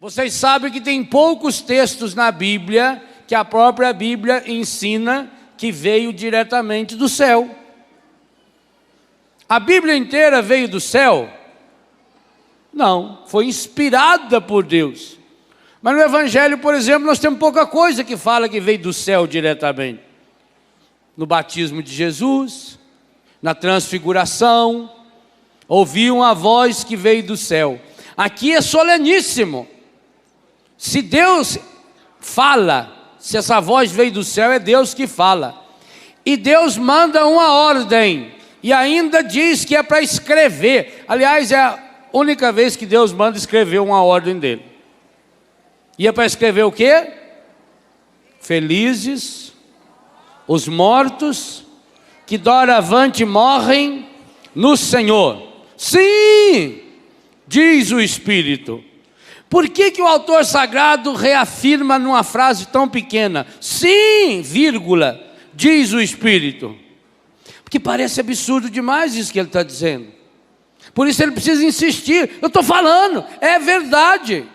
Vocês sabem que tem poucos textos na Bíblia que a própria Bíblia ensina que veio diretamente do céu. A Bíblia inteira veio do céu? Não, foi inspirada por Deus. Mas no Evangelho, por exemplo, nós temos pouca coisa que fala que veio do céu diretamente. No batismo de Jesus, na transfiguração, ouviam a voz que veio do céu. Aqui é soleníssimo. Se Deus fala, se essa voz veio do céu, é Deus que fala. E Deus manda uma ordem, e ainda diz que é para escrever. Aliás, é a única vez que Deus manda escrever uma ordem dele. E é para escrever o quê? Felizes os mortos que doravante morrem no Senhor. Sim, diz o Espírito. Por que o autor sagrado reafirma numa frase tão pequena? Sim, vírgula, diz o Espírito. Porque parece absurdo demais isso que ele está dizendo. Por isso ele precisa insistir. Eu estou falando, é verdade.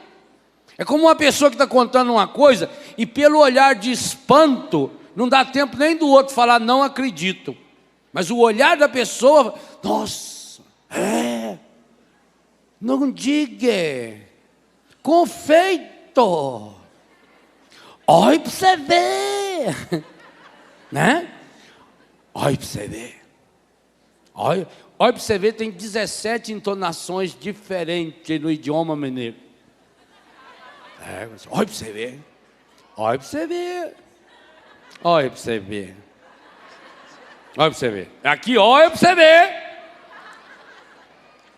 É como uma pessoa que está contando uma coisa e pelo olhar de espanto, não dá tempo nem do outro falar, não acredito. Mas o olhar da pessoa, nossa, não diga, com feito. Olha para você ver. Né? Olha para você ver. Olha para você ver, tem 17 entonações diferentes no idioma mineiro. Olha para você ver. Olha para você ver. Olha para você ver. Olha para você ver. Aqui, olha para você ver.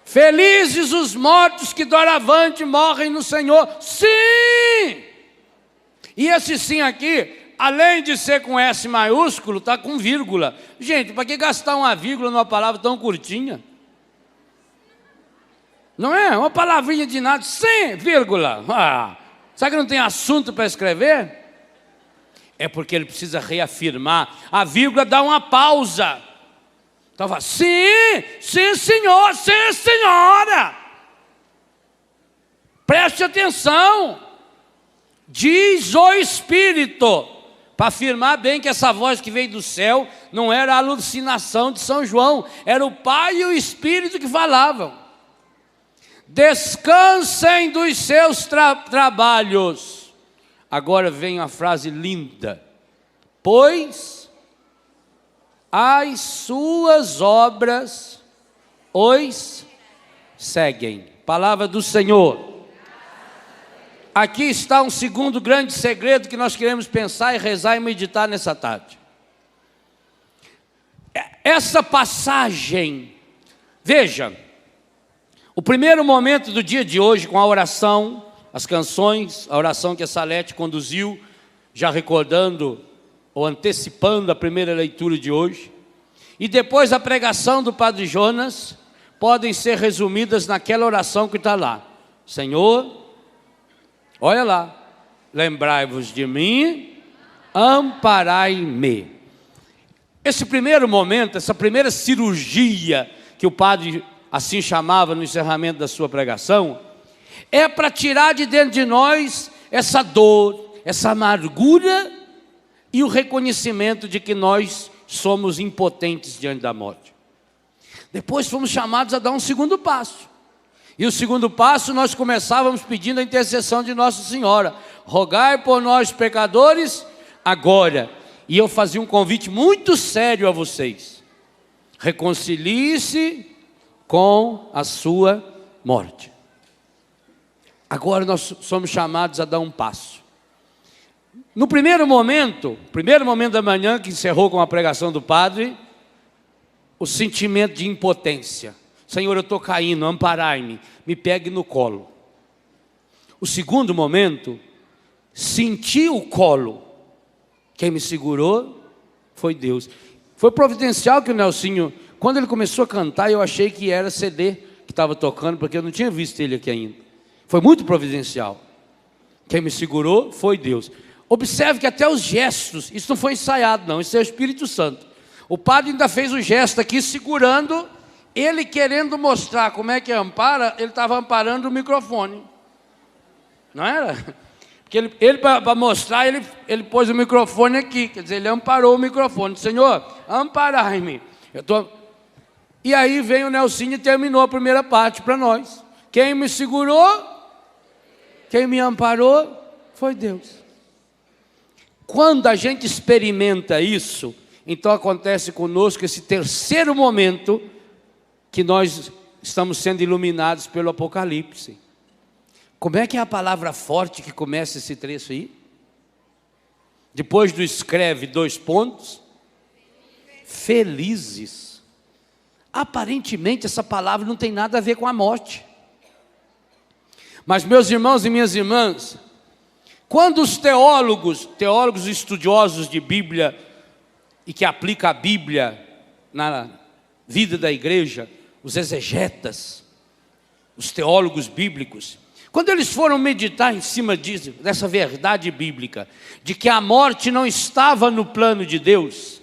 Felizes os mortos que doravante morrem no Senhor. Sim! E esse sim aqui, além de ser com S maiúsculo, está com vírgula. Gente, para que gastar uma vírgula numa palavra tão curtinha? Não é? Uma palavrinha de nada, sim, vírgula. Sabe que não tem assunto para escrever? É porque ele precisa reafirmar. A vírgula dá uma pausa. Então fala, sim, sim senhor, sim senhora. Preste atenção. Diz o Espírito. Para afirmar bem que essa voz que veio do céu não era a alucinação de São João. Era o Pai e o Espírito que falavam. Descansem dos seus trabalhos. Agora vem uma frase linda. Pois as suas obras os seguem. Palavra do Senhor. Aqui está um segundo grande segredo que nós queremos pensar e rezar e meditar nessa tarde. Essa passagem, veja, o primeiro momento do dia de hoje com a oração, as canções, a oração que a Salete conduziu, já recordando ou antecipando a primeira leitura de hoje, e depois a pregação do Padre Jonas, podem ser resumidas naquela oração que está lá. Senhor, olha lá, lembrai-vos de mim, amparai-me. Esse primeiro momento, essa primeira cirurgia que o padre assim chamava no encerramento da sua pregação, é para tirar de dentro de nós essa dor, essa amargura e o reconhecimento de que nós somos impotentes diante da morte. Depois fomos chamados a dar um segundo passo. E o segundo passo nós começávamos pedindo a intercessão de Nossa Senhora. Rogai por nós pecadores agora. E eu fazia um convite muito sério a vocês. Reconcilie-se com a sua morte. Agora nós somos chamados a dar um passo. No primeiro momento da manhã, que encerrou com a pregação do padre, o sentimento de impotência. Senhor, eu estou caindo, amparai-me, me pegue no colo. O segundo momento, senti o colo. Quem me segurou foi Deus. Foi providencial que o Nelsinho, quando ele começou a cantar, eu achei que era CD que estava tocando, porque eu não tinha visto ele aqui ainda. Foi muito providencial. Quem me segurou foi Deus. Observe que até os gestos, isso não foi ensaiado não, isso é o Espírito Santo. O padre ainda fez o gesto aqui, segurando, ele querendo mostrar como é que ampara, ele estava amparando o microfone. não era? Porque ele para mostrar, ele pôs o microfone aqui, quer dizer, ele amparou o microfone. Senhor, amparai-me. E aí veio o Nelsinho e terminou a primeira parte para nós. Quem me segurou, quem me amparou, foi Deus. Quando a gente experimenta isso, então acontece conosco esse terceiro momento que nós estamos sendo iluminados pelo Apocalipse. Como é que é a palavra forte que começa esse trecho aí? Depois do escreve 2 pontos. Felizes. Aparentemente essa palavra não tem nada a ver com a morte. Mas meus irmãos e minhas irmãs, quando os teólogos estudiosos de Bíblia e que aplicam a Bíblia na vida da igreja, os exegetas, os teólogos bíblicos, quando eles foram meditar em cima dessa verdade bíblica, de que a morte não estava no plano de Deus,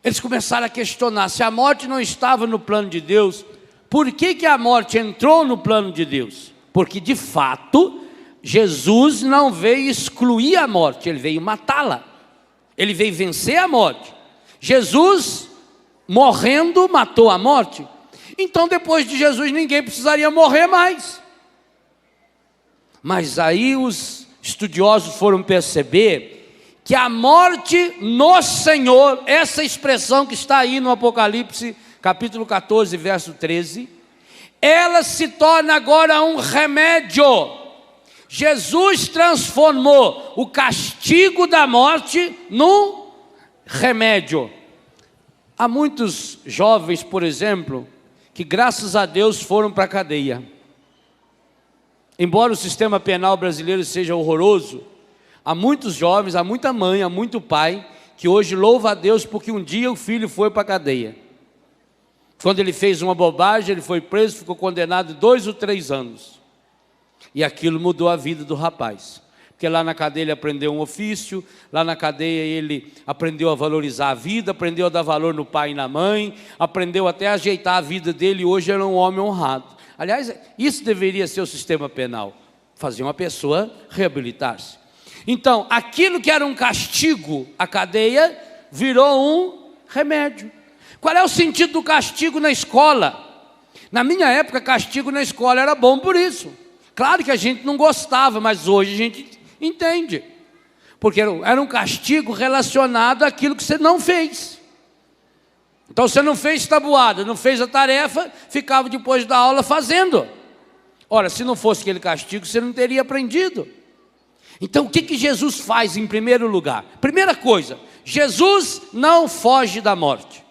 eles começaram a questionar, se a morte não estava no plano de Deus, por que a morte entrou no plano de Deus? Porque de fato, Jesus não veio excluir a morte, ele veio matá-la, ele veio vencer a morte. Jesus, morrendo, matou a morte. Então depois de Jesus ninguém precisaria morrer mais. Mas aí os estudiosos foram perceber que a morte no Senhor, essa expressão que está aí no Apocalipse, capítulo 14, verso 13, ela se torna agora um remédio. Jesus transformou o castigo da morte num remédio. Há muitos jovens, por exemplo, que graças a Deus foram para a cadeia. Embora o sistema penal brasileiro seja horroroso, há muitos jovens, há muita mãe, há muito pai, que hoje louva a Deus porque um dia o filho foi para a cadeia. Quando ele fez uma bobagem, ele foi preso, ficou condenado 2 ou 3 anos. E aquilo mudou a vida do rapaz. Porque lá na cadeia ele aprendeu um ofício, lá na cadeia ele aprendeu a valorizar a vida, aprendeu a dar valor no pai e na mãe, aprendeu até a ajeitar a vida dele, e hoje era um homem honrado. Aliás, isso deveria ser o sistema penal, fazer uma pessoa reabilitar-se. Então, aquilo que era um castigo, a cadeia, virou um remédio. Qual é o sentido do castigo na escola? Na minha época, castigo na escola era bom por isso. Claro que a gente não gostava, mas hoje a gente entende. Porque era um castigo relacionado àquilo que você não fez. Então você não fez tabuada, não fez a tarefa, ficava depois da aula fazendo. Ora, se não fosse aquele castigo, você não teria aprendido. Então o que Jesus faz em primeiro lugar? Primeira coisa, Jesus não foge da morte.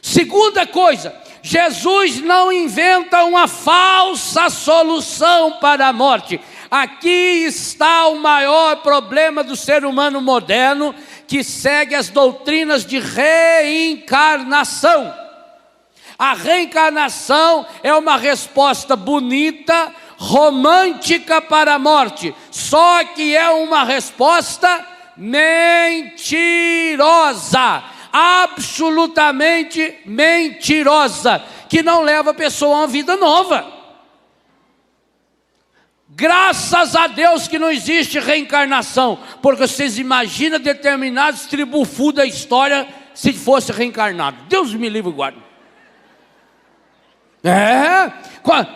Segunda coisa, Jesus não inventa uma falsa solução para a morte. Aqui está o maior problema do ser humano moderno, que segue as doutrinas de reencarnação. A reencarnação é uma resposta bonita, romântica para a morte, só que é uma resposta mentirosa, absolutamente mentirosa, que não leva a pessoa a uma vida nova. Graças a Deus que não existe reencarnação, porque vocês imaginam determinados tribufu da história se fosse reencarnado. Deus me livre e guarde.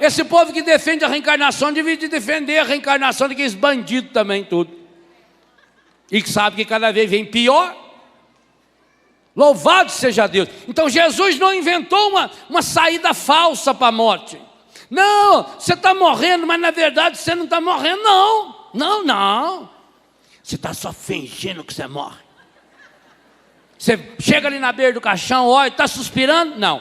Esse povo que defende a reencarnação devia defender a reencarnação daqueles bandidos também, tudo. E que sabe que cada vez vem pior. Louvado seja Deus. Então Jesus não inventou uma saída falsa para a morte. Não, você está morrendo, mas na verdade você não está morrendo, não. Não. Você está só fingindo que você morre. Você chega ali na beira do caixão, olha, está suspirando? Não,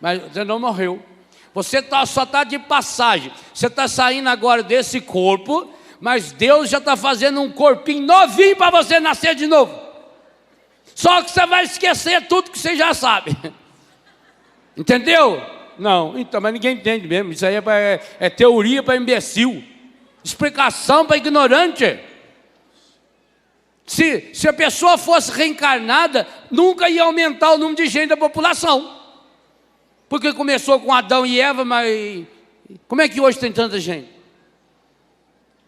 mas você não morreu. Você só está de passagem. Você está saindo agora desse corpo, mas Deus já está fazendo um corpinho novinho para você nascer de novo. Só que você vai esquecer tudo que você já sabe. Entendeu? Não, então, mas ninguém entende mesmo. Isso aí é teoria para imbecil, explicação para ignorante. Se a pessoa fosse reencarnada, nunca ia aumentar o número de gente da população. Porque começou com Adão e Eva, mas como é que hoje tem tanta gente?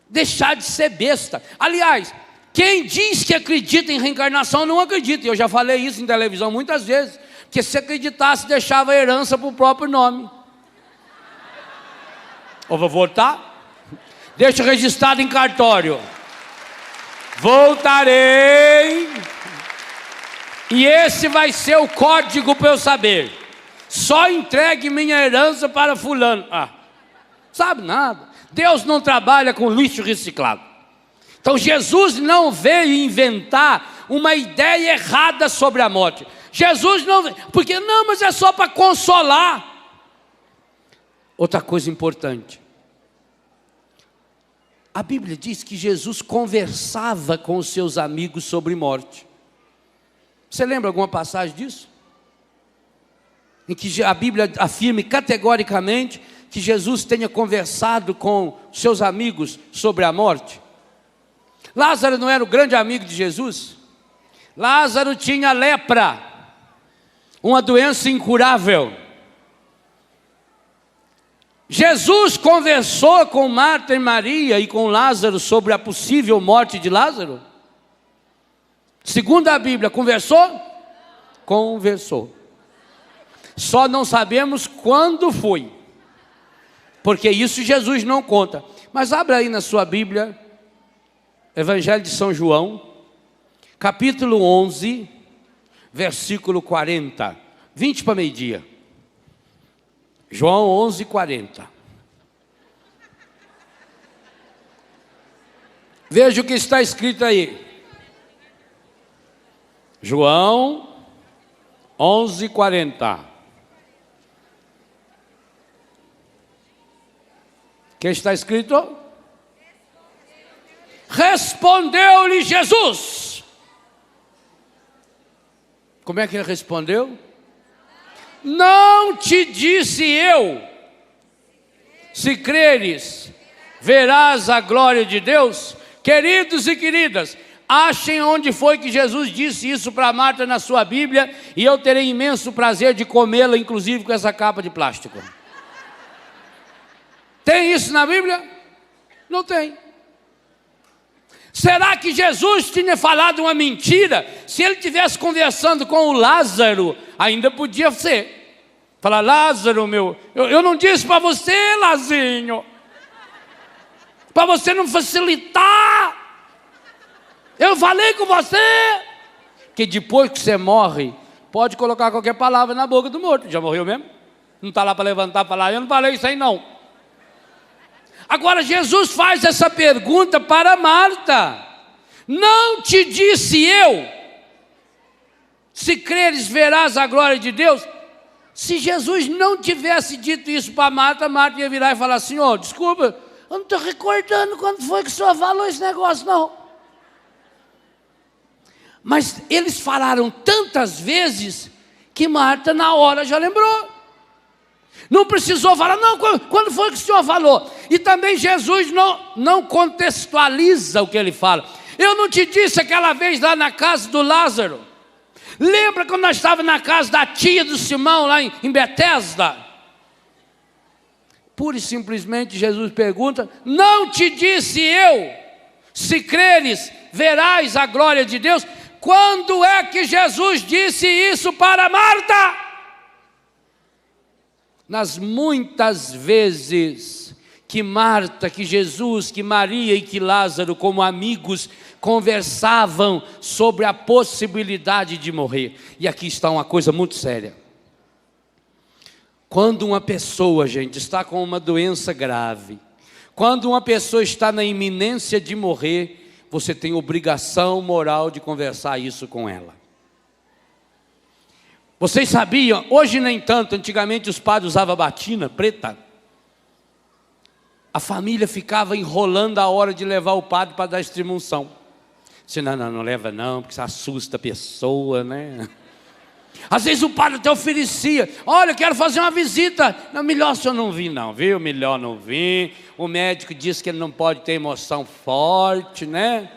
deixar de ser besta. Aliás, quem diz que acredita em reencarnação não acredita. Eu já falei isso em televisão muitas vezes. Porque se acreditasse, deixava a herança para o próprio nome. Ou vou voltar? Deixa registrado em cartório. Voltarei. E esse vai ser o código para eu saber. Só entregue minha herança para fulano. Sabe nada. Deus não trabalha com lixo reciclado. Então Jesus não veio inventar uma ideia errada sobre a morte. Jesus não, porque não, mas é só para consolar. Outra coisa importante. A Bíblia diz que Jesus conversava com os seus amigos sobre morte. Você lembra alguma passagem disso? Em que a Bíblia afirma categoricamente que Jesus tenha conversado com seus amigos sobre a morte. Lázaro não era o grande amigo de Jesus? Lázaro tinha lepra, uma doença incurável. Jesus conversou com Marta e Maria e com Lázaro sobre a possível morte de Lázaro? Segundo a Bíblia, conversou? Conversou. Só não sabemos quando foi, porque isso Jesus não conta. Mas abra aí na sua Bíblia, Evangelho de São João, capítulo 11, versículo 40. 20 para meio-dia. João 11, 40. Veja o que está escrito aí. João 11, 40. O que está escrito? Respondeu-lhe Jesus. Como é que ele respondeu? Não te disse eu, se creres, verás a glória de Deus? Queridos e queridas, achem onde foi que Jesus disse isso para Marta na sua Bíblia, e eu terei imenso prazer de comê-la, inclusive com essa capa de plástico. Tem isso na Bíblia? Não tem. Será que Jesus tinha falado uma mentira? Se ele estivesse conversando com o Lázaro, ainda podia ser. Falar, Lázaro, eu não disse para você, Lazinho, para você não facilitar. Eu falei com você. Que depois que você morre, pode colocar qualquer palavra na boca do morto. Já morreu mesmo? Não está lá para levantar e falar, eu não falei isso aí não. Agora Jesus faz essa pergunta para Marta. Não te disse eu, se creres verás a glória de Deus? Se Jesus não tivesse dito isso para Marta, Marta ia virar e falar assim, desculpa, eu não estou recordando quando foi que o senhor falou esse negócio não. Mas eles falaram tantas vezes que Marta na hora já lembrou. Não precisou falar, não, quando foi que o senhor falou? E também Jesus não contextualiza o que ele fala. Eu não te disse aquela vez lá na casa do Lázaro? Lembra quando nós estávamos na casa da tia do Simão, lá em Betesda? Pura e simplesmente Jesus pergunta, não te disse eu, se creres, verás a glória de Deus? Quando é que Jesus disse isso para Marta? Nas muitas vezes que Marta, que Jesus, que Maria e que Lázaro, como amigos, conversavam sobre a possibilidade de morrer. E aqui está uma coisa muito séria. Quando uma pessoa, gente, está com uma doença grave, quando uma pessoa está na iminência de morrer, você tem obrigação moral de conversar isso com ela. Vocês sabiam, hoje nem tanto, antigamente os padres usavam batina preta. A família ficava enrolando a hora de levar o padre para dar extrema-unção. Disse, não leva não, porque isso assusta a pessoa, né? Às vezes o padre até oferecia, olha, quero fazer uma visita. Não, melhor o senhor não vir não, viu? Melhor não vir. O médico disse que ele não pode ter emoção forte, né?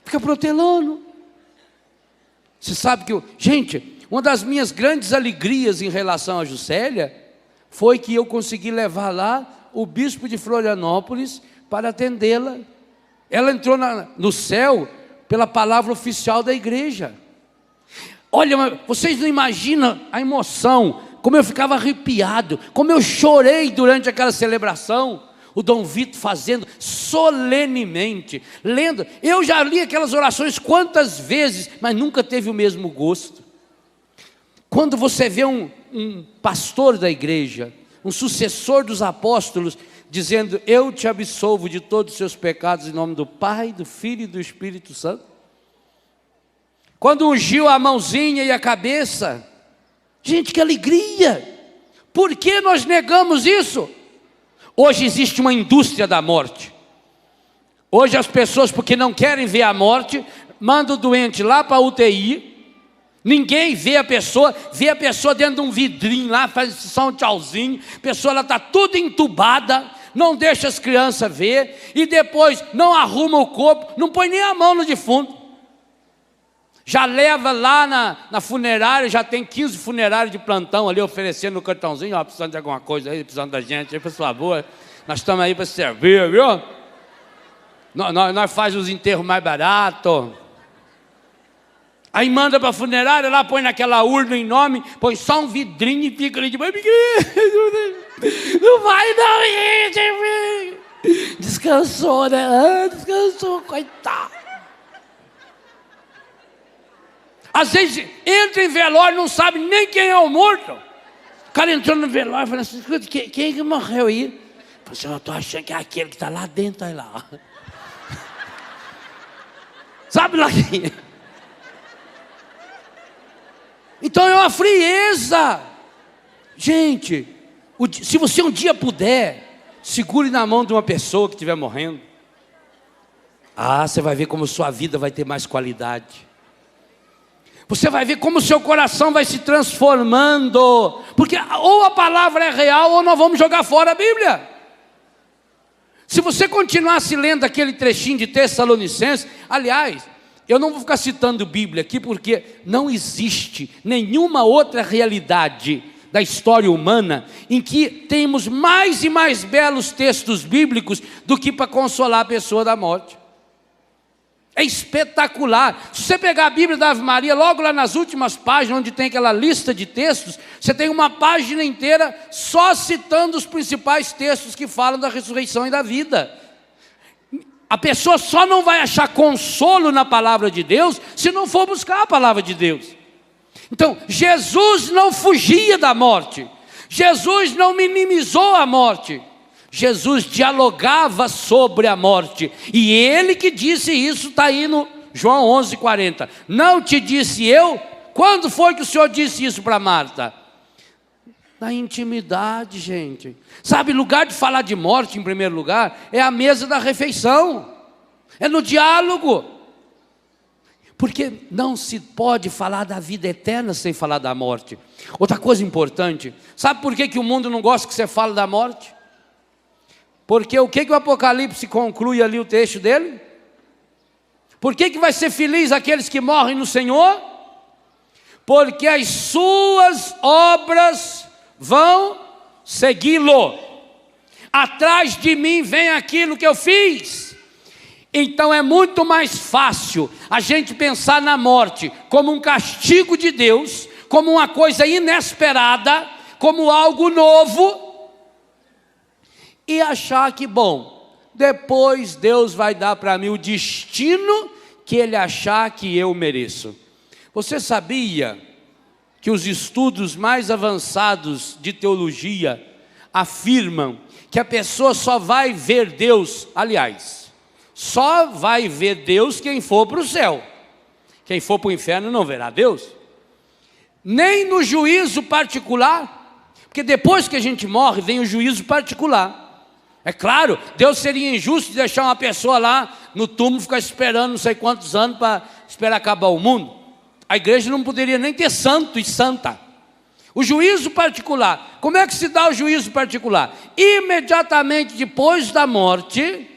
Fica protelando. Você sabe que, gente, uma das minhas grandes alegrias em relação a Juscelia foi que eu consegui levar lá o bispo de Florianópolis para atendê-la. Ela entrou no céu pela palavra oficial da igreja. Olha, vocês não imaginam a emoção, como eu ficava arrepiado, como eu chorei durante aquela celebração. O Dom Vitor fazendo solenemente, lendo. Eu já li aquelas orações quantas vezes, mas nunca teve o mesmo gosto. Quando você vê um pastor da igreja, um sucessor dos apóstolos, dizendo: eu te absolvo de todos os seus pecados em nome do Pai, do Filho e do Espírito Santo. Quando ungiu a mãozinha e a cabeça, gente, que alegria! Por que nós negamos isso? Hoje existe uma indústria da morte. Hoje as pessoas, porque não querem ver a morte, mandam o doente lá para a UTI. Ninguém vê a pessoa dentro de um vidrinho lá, faz só um tchauzinho. A pessoa está tudo entubada, não deixa as crianças ver, e depois não arruma o corpo, não põe nem a mão no defunto. Já leva lá na funerária, já tem 15 funerários de plantão ali oferecendo o cartãozinho: ó, precisando de alguma coisa aí, precisando da gente aí, por favor, nós estamos aí para servir, viu? Nós faz os enterros mais baratos. Aí manda para a funerária, lá põe naquela urna em nome, põe só um vidrinho e fica ali de boa. Não vai não, gente. Descansou, né? Descansou, coitado. Às vezes entra em velório, não sabe nem quem é o morto. O cara entrou no velório e falou assim: quem é que morreu aí? Eu falei assim: eu estou achando que é aquele que está lá dentro, aí lá. Sabe lá quem é? Então é uma frieza. Gente, se você um dia puder, segure na mão de uma pessoa que estiver morrendo. Você vai ver como sua vida vai ter mais qualidade. Você vai ver como o seu coração vai se transformando. Porque ou a palavra é real, ou nós vamos jogar fora a Bíblia. Se você continuasse lendo aquele trechinho de Tessalonicenses, aliás, eu não vou ficar citando Bíblia aqui, porque não existe nenhuma outra realidade da história humana em que temos mais e mais belos textos bíblicos do que para consolar a pessoa da morte. É espetacular. Se você pegar a Bíblia da Ave Maria, logo lá nas últimas páginas, onde tem aquela lista de textos, você tem uma página inteira só citando os principais textos que falam da ressurreição e da vida. A pessoa só não vai achar consolo na palavra de Deus se não for buscar a palavra de Deus. Então, Jesus não fugia da morte. Jesus não minimizou a morte. Jesus dialogava sobre a morte. E ele que disse isso, está aí no João 11:40. Não te disse eu? Quando foi que o Senhor disse isso para Marta? Na intimidade, gente. Sabe, lugar de falar de morte, em primeiro lugar, é a mesa da refeição. É no diálogo. Porque não se pode falar da vida eterna sem falar da morte. Outra coisa importante, sabe por que o mundo não gosta que você fale da morte? Porque o que o Apocalipse conclui ali o texto dele? Por que vai ser feliz aqueles que morrem no Senhor? Porque as suas obras vão segui-lo. Atrás de mim vem aquilo que eu fiz. Então é muito mais fácil a gente pensar na morte como um castigo de Deus, como uma coisa inesperada, como algo novo, e achar que, bom, depois Deus vai dar para mim o destino que Ele achar que eu mereço. Você sabia que os estudos mais avançados de teologia afirmam que a pessoa só vai ver Deus, aliás, só vai ver Deus quem for para o céu. Quem for para o inferno não verá Deus. Nem no juízo particular, porque depois que a gente morre vem o juízo particular. É claro, Deus seria injusto de deixar uma pessoa lá no túmulo ficar esperando não sei quantos anos para esperar acabar o mundo. A igreja não poderia nem ter santo e santa. O juízo particular, como é que se dá o juízo particular? Imediatamente depois da morte,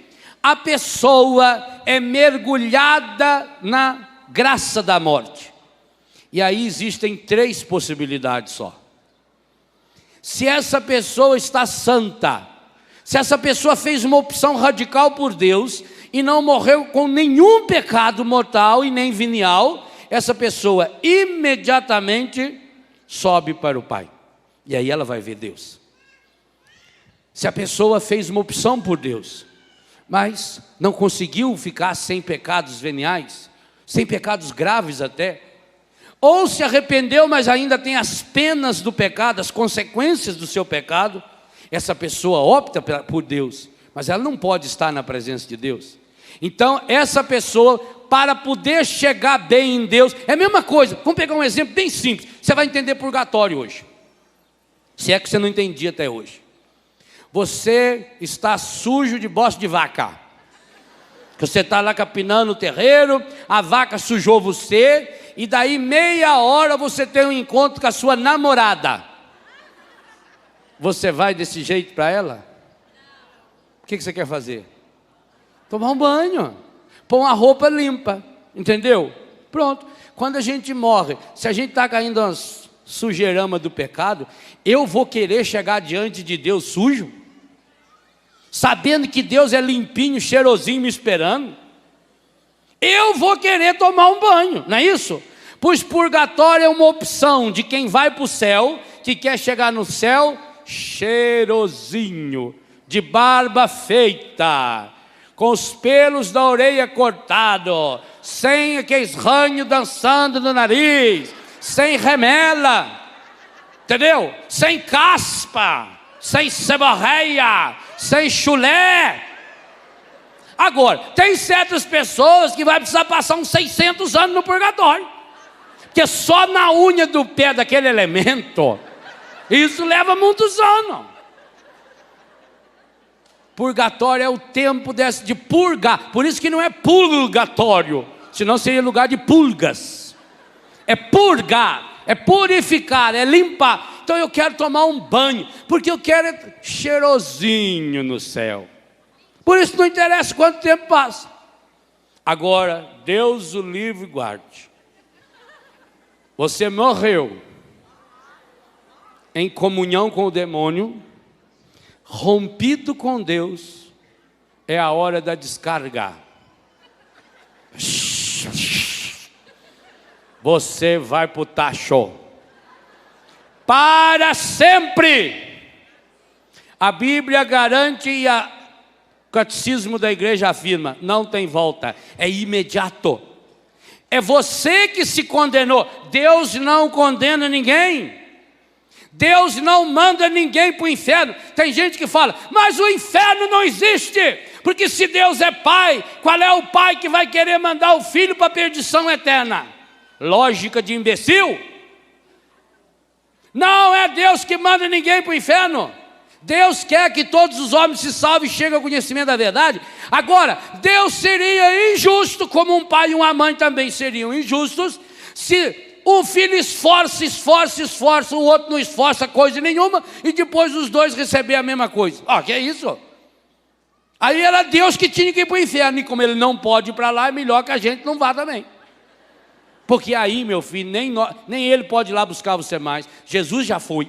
a pessoa é mergulhada na graça da morte. E aí existem 3 possibilidades só. Se essa pessoa está santa, Se essa pessoa fez uma opção radical por Deus e não morreu com nenhum pecado mortal e nem venial, essa pessoa imediatamente sobe para o Pai. E aí ela vai ver Deus. Se a pessoa fez uma opção por Deus, mas não conseguiu ficar sem pecados veniais, sem pecados graves até, ou se arrependeu, mas ainda tem as penas do pecado, as consequências do seu pecado, essa pessoa opta por Deus, mas ela não pode estar na presença de Deus. Então essa pessoa, para poder chegar bem em Deus, é a mesma coisa. Vamos pegar um exemplo bem simples. Você vai entender purgatório hoje, se é que você não entendia até hoje. Você está sujo de bosta de vaca, você está lá capinando o terreiro, a vaca sujou você, e daí meia hora você tem um encontro com a sua namorada. Você vai desse jeito para ela? O que você quer fazer? Tomar um banho, pôr uma roupa limpa, entendeu? Pronto. Quando a gente morre, se a gente está caindo nas sujeiramas do pecado, eu vou querer chegar diante de Deus sujo? Sabendo que Deus é limpinho, cheirosinho me esperando? Eu vou querer tomar um banho, não é isso? Pois purgatório é uma opção de quem vai para o céu, que quer chegar no céu cheirosinho, de barba feita, com os pelos da orelha cortados, sem aqueles ranhos dançando no nariz, sem remela, entendeu? Sem caspa, sem seborreia, sem chulé. Agora, tem certas pessoas que vai precisar passar uns 600 anos no purgatório, porque só na unha do pé daquele elemento, isso leva muitos anos. Purgatório é o tempo de purgar, por isso que não é purgatório, senão seria lugar de pulgas. É purgar, é purificar, é limpar. Então eu quero tomar um banho, porque eu quero cheirosinho no céu. Por isso não interessa quanto tempo passa. Agora, Deus o livre e guarde. Você morreu em comunhão com o demônio, rompido com Deus, é a hora da descarga. Você vai para o tacho para sempre. A Bíblia garante e o catecismo da igreja afirma: não tem volta, é imediato. É você que se condenou. Deus não condena ninguém. Deus não manda ninguém para o inferno. Tem gente que fala, mas o inferno não existe, porque se Deus é pai, qual é o pai que vai querer mandar o filho para a perdição eterna? Lógica de imbecil. Não é Deus que manda ninguém para o inferno. Deus quer que todos os homens se salvem e cheguem ao conhecimento da verdade. Agora, Deus seria injusto, como um pai e uma mãe também seriam injustos, se um filho esforça, o outro não esforça coisa nenhuma, e depois os dois receberem a mesma coisa. Que é isso? Aí era Deus que tinha que ir para o inferno, e como ele não pode ir para lá, é melhor que a gente não vá também. Porque aí, meu filho, nem ele pode ir lá buscar você mais. Jesus já foi.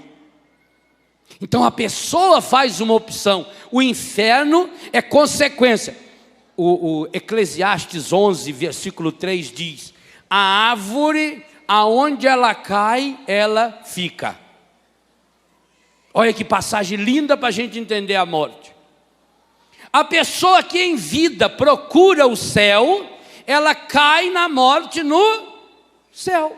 Então a pessoa faz uma opção. O inferno é consequência. O Eclesiastes 11, versículo 3 diz: a árvore, aonde ela cai, ela fica. Olha que passagem linda para a gente entender a morte. A pessoa que em vida procura o céu, ela cai na morte no céu.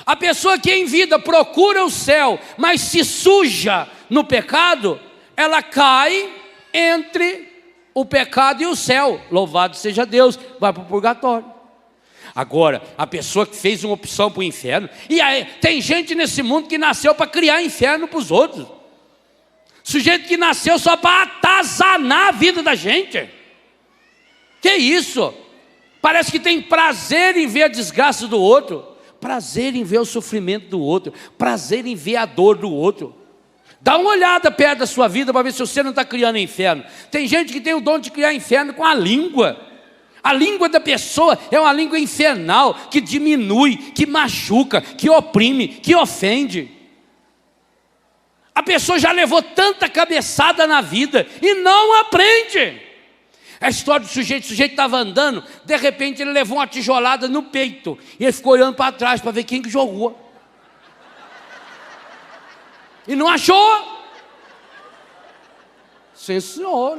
A pessoa que em vida procura o céu, mas se suja no pecado, ela cai entre o pecado e o céu. Louvado seja Deus, vai para o purgatório. Agora, a pessoa que fez uma opção para o inferno, e aí tem gente nesse mundo que nasceu para criar inferno para os outros. Sujeito que nasceu só para atazanar a vida da gente. Que isso? Parece que tem prazer em ver a desgraça do outro, prazer em ver o sofrimento do outro, prazer em ver a dor do outro. Dá uma olhada perto da sua vida para ver se você não está criando inferno. Tem gente que tem o dom de criar inferno com a língua. A língua da pessoa é uma língua infernal, que diminui, que machuca, que oprime, que ofende. A A pessoa já levou tanta cabeçada na vida e não aprende. A história do sujeito estava andando, de repente ele levou uma tijolada no peito, e ele ficou olhando para trás para ver quem que jogou. E não achou. Sim, senhor.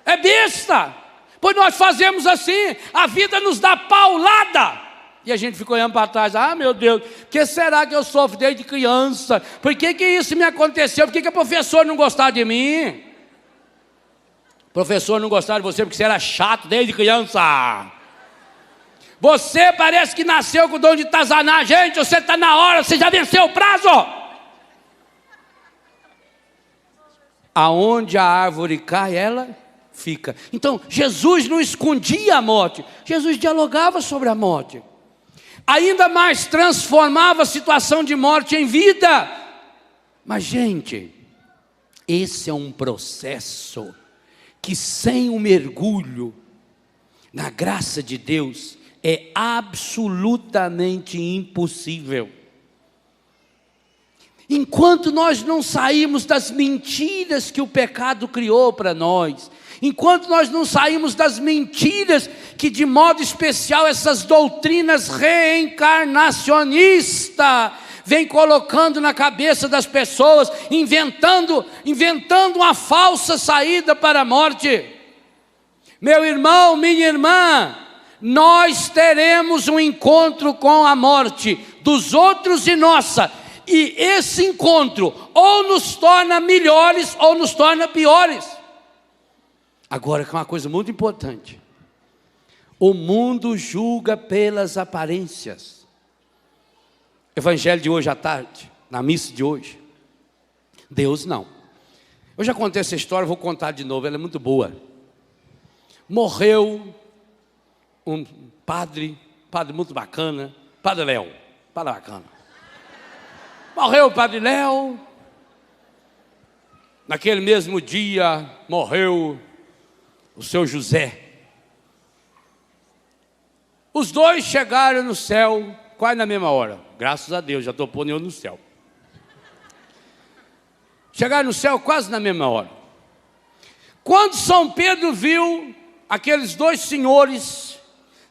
É besta. Pois nós fazemos assim, a vida nos dá paulada. E a gente fica olhando para trás, ah, meu Deus, por que será que eu sofro desde criança? Por que isso me aconteceu? Por que a professora não gostava de mim? O professor não gostava de você porque você era chato desde criança. Você parece que nasceu com o dom de tazanar. Gente, você está na hora, você já venceu o prazo. Aonde a árvore cai, ela fica. Então, Jesus não escondia a morte. Jesus dialogava sobre a morte. Ainda mais transformava a situação de morte em vida. Mas, gente, esse é um processo que sem o mergulho na graça de Deus é absolutamente impossível. Enquanto nós não saímos das mentiras que o pecado criou para nós, enquanto nós não saímos das mentiras que de modo especial essas doutrinas reencarnacionistas vêm colocando na cabeça das pessoas, inventando uma falsa saída para a morte. Meu irmão, minha irmã, nós teremos um encontro com a morte dos outros e nossa. E esse encontro ou nos torna melhores ou nos torna piores. Agora, que é uma coisa muito importante. O mundo julga pelas aparências. Evangelho de hoje à tarde, na missa de hoje. Deus não. Eu já contei essa história, vou contar de novo, ela é muito boa. Morreu um padre muito bacana, Padre Léo, padre bacana. Morreu o Padre Léo. Naquele mesmo dia morreu o seu José. Os dois chegaram no céu quase na mesma hora. Graças a Deus, já estou pondo eu no céu. Chegaram no céu quase na mesma hora. Quando São Pedro viu aqueles dois senhores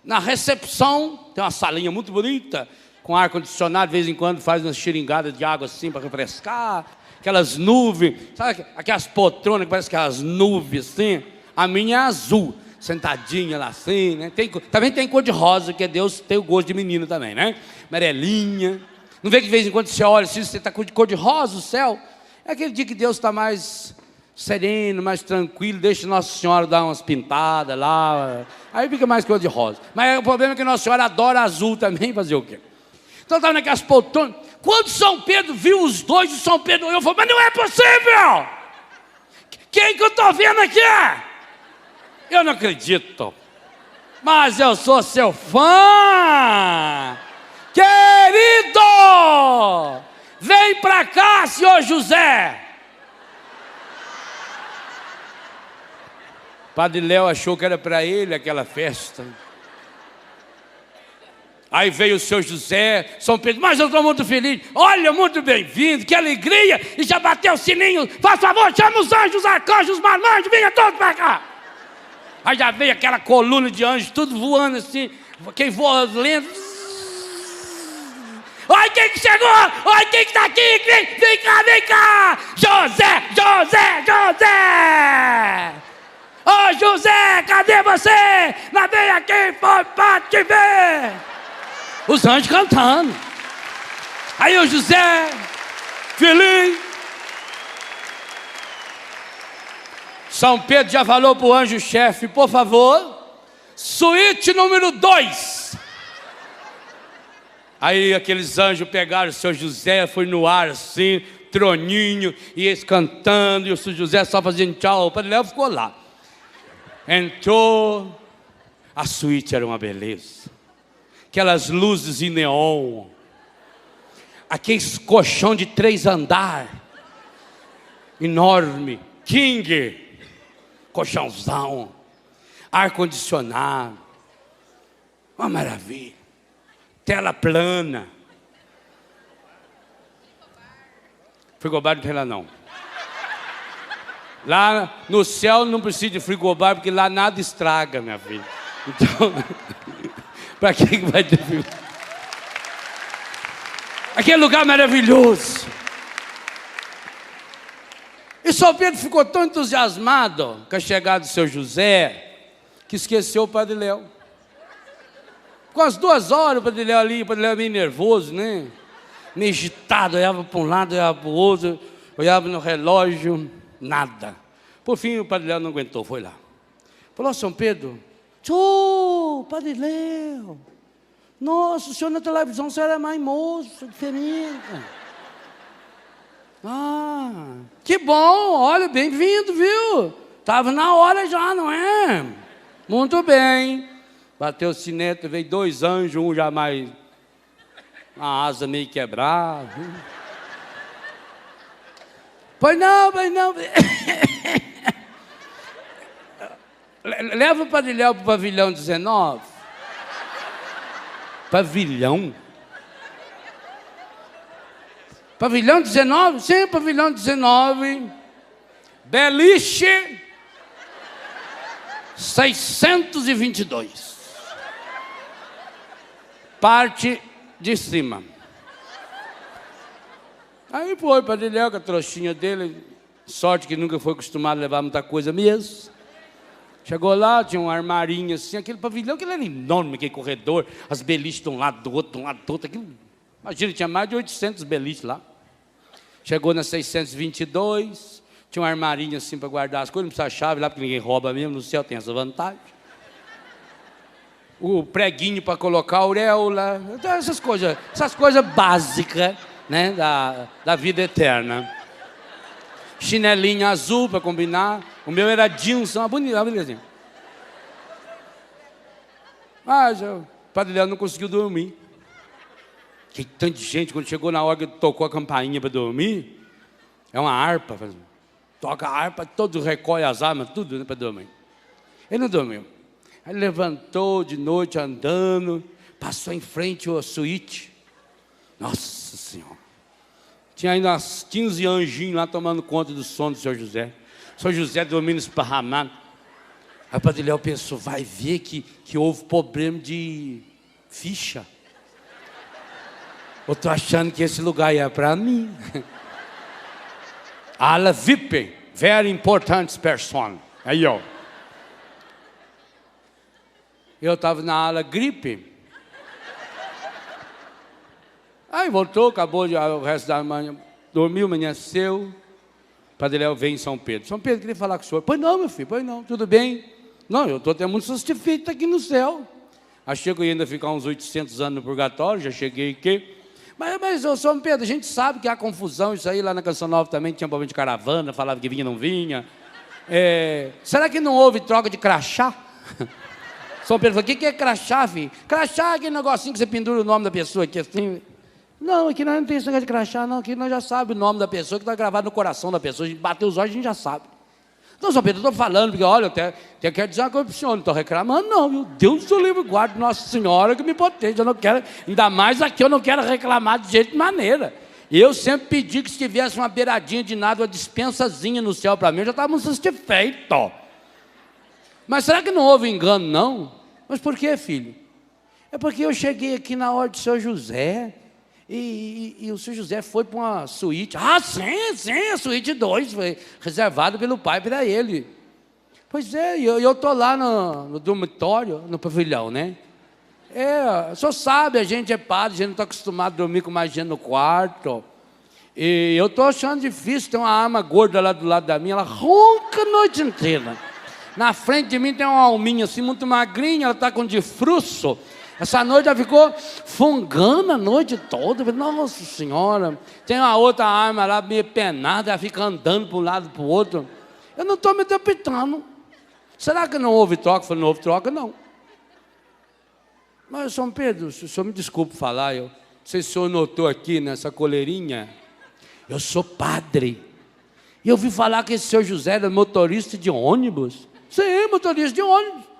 na recepção, tem uma salinha muito bonita, com ar-condicionado, de vez em quando faz umas xiringadas de água assim para refrescar, aquelas nuvens, sabe aquelas poltronas que parecem aquelas nuvens assim? A minha é azul, sentadinha lá assim, né? Também tem cor de rosa, que é Deus tem o gosto de menino também, né? Amarelinha. Não vê que de vez em quando você olha assim, você está com cor de rosa o céu? É aquele dia que Deus está mais sereno, mais tranquilo, deixa Nossa Senhora dar umas pintadas lá, aí fica mais cor de rosa. Mas o problema é que Nossa Senhora adora azul também, fazer o quê? Então estava naquelas poltronas. Quando São Pedro viu os dois, o São Pedro olhou e falou, mas não é possível! Quem que eu estou vendo aqui? Eu não acredito, mas eu sou seu fã, querido, vem para cá, senhor José. Padre Léo achou que era para ele aquela festa. Aí veio o seu José, São Pedro, mas eu estou muito feliz, olha, muito bem-vindo, que alegria, e já bateu o sininho, faz favor, chama os anjos, arcanjos, os marmanjos, venha todos para cá. Aí já veio aquela coluna de anjos, tudo voando assim, quem voa lento. Olha quem que chegou, olha quem que está aqui, vem cá, José, José, José. Ô José, cadê você? Lá vem aqui, foi para te ver. Os anjos cantando. Aí o José, feliz. São Pedro já falou para o anjo-chefe, por favor, suíte número 2. Aí aqueles anjos pegaram o seu José, foi no ar assim, troninho, e eles cantando, e o seu José só fazendo tchau, o Padre Léo ficou lá. Entrou, a suíte era uma beleza, aquelas luzes em neon, aqueles colchão de 3 andares, enorme, king, colchãozão, ar-condicionado, uma maravilha, tela plana, Frigobar não tem lá não. Lá no céu não precisa de frigobar, porque lá nada estraga, minha filha. Então, para que vai ter frigobar? Aquele lugar maravilhoso. E São Pedro ficou tão entusiasmado com a chegada do seu José, que esqueceu o Padre Léo. Com as 2 horas, o Padre Léo ali, o Padre Léo meio nervoso, né? Meio agitado, olhava para um lado, olhava para o outro, olhava no relógio, nada. Por fim, o Padre Léo não aguentou, foi lá. Falou: São Pedro, Padre Léo, nossa, o senhor na televisão, o senhor era mais moço, diferente. Ah, que bom, olha, bem-vindo, viu? Estava na hora já, não é? Muito bem. Bateu o sinete, veio 2 anjos, um já mais, a asa meio quebrada. Pois não. Leva o Padre Léo para o pavilhão 19. Pavilhão? Pavilhão 19? Sim, pavilhão 19. Beliche 622. Parte de cima. Aí foi o Padre Léo com a trouxinha dele. Sorte que nunca foi acostumado a levar muita coisa mesmo. Chegou lá, tinha um armarinho assim, aquele pavilhão, aquele era enorme, aquele corredor, as beliches de um lado do outro, aquilo, imagina, tinha mais de 800 beliches lá. Chegou na 622, tinha um armarinho assim para guardar as coisas, não precisa chave lá, porque ninguém rouba mesmo, no céu tem essa vantagem. O preguinho para colocar a auréola, essas coisas básicas, né, da vida eterna. Chinelinho azul para combinar. O meu era jeans, uma bonitinha. Mas o Padre Léo não conseguiu dormir. Que tanta gente, quando chegou na hora que tocou a campainha para dormir, é uma harpa, toca a harpa, todos recolhem as armas, tudo, né, para dormir. Ele não dormiu. Aí levantou de noite andando, passou em frente à suíte. Nossa Senhora. Tinha ainda uns 15 anjinhos lá tomando conta do sono do Sr. José. O Sr. José dormindo esparramado. Aí o Padre Léo pensou: vai ver que houve problema de ficha. Eu estou achando que esse lugar é para mim. Ala VIP, very important person. Aí, ó. Eu estava na ala gripe. Aí voltou, acabou o resto da manhã, dormiu, amanheceu. O Padre Léo veio em São Pedro. São Pedro, queria falar com o senhor. Pois não, meu filho, pois não, tudo bem. Não, eu estou até muito satisfeito aqui no céu. Achei que eu ia ainda ficar uns 800 anos no purgatório, já cheguei aqui. Mas São Pedro, a gente sabe que há confusão, isso aí lá na Canção Nova também tinha problema de caravana, falava que vinha, não vinha. Será que não houve troca de crachá? São Pedro falou: o que é crachá, filho? Crachá é aquele negocinho que você pendura o nome da pessoa aqui assim. Não, aqui nós não tem esse negócio de crachá, não. Aqui nós já sabemos o nome da pessoa, que está gravado no coração da pessoa. A gente bateu os olhos, a gente já sabe. Não, São Pedro, eu estou falando, porque olha, eu até quero dizer uma coisa para o senhor, não estou reclamando, não, viu? Deus do livro guarde Nossa Senhora que me protege. Eu não quero, ainda mais aqui, eu não quero reclamar de jeito de maneira. Eu sempre pedi que se tivesse uma beiradinha de nada, uma dispensazinha no céu para mim, eu já estava muito satisfeito. Mas será que não houve engano, não? Mas por quê, filho? É porque eu cheguei aqui na hora do Sr. José. E o Sr. José foi para uma suíte. Ah, sim, a suíte 2 foi reservada pelo pai para ele. Pois é, eu estou lá no dormitório, no pavilhão, né? O senhor sabe, a gente é padre, a gente não está acostumado a dormir com mais gente no quarto. E eu estou achando difícil, tem uma arma gorda lá do lado da minha, ela ronca a noite inteira. Na frente de mim tem uma alminha assim, muito magrinha, ela está com difruço. Essa noite ela ficou fungando a noite toda. Nossa Senhora. Tem uma outra arma lá meio penada, ela fica andando para um lado e para o outro. Eu não estou me adaptando. Será que não houve troca? Eu falei: não houve troca, não. Mas, São Pedro, o senhor me desculpe falar, não sei se o senhor notou aqui nessa coleirinha, eu sou padre. E eu ouvi falar que esse seu José era motorista de ônibus. Sim, motorista de ônibus.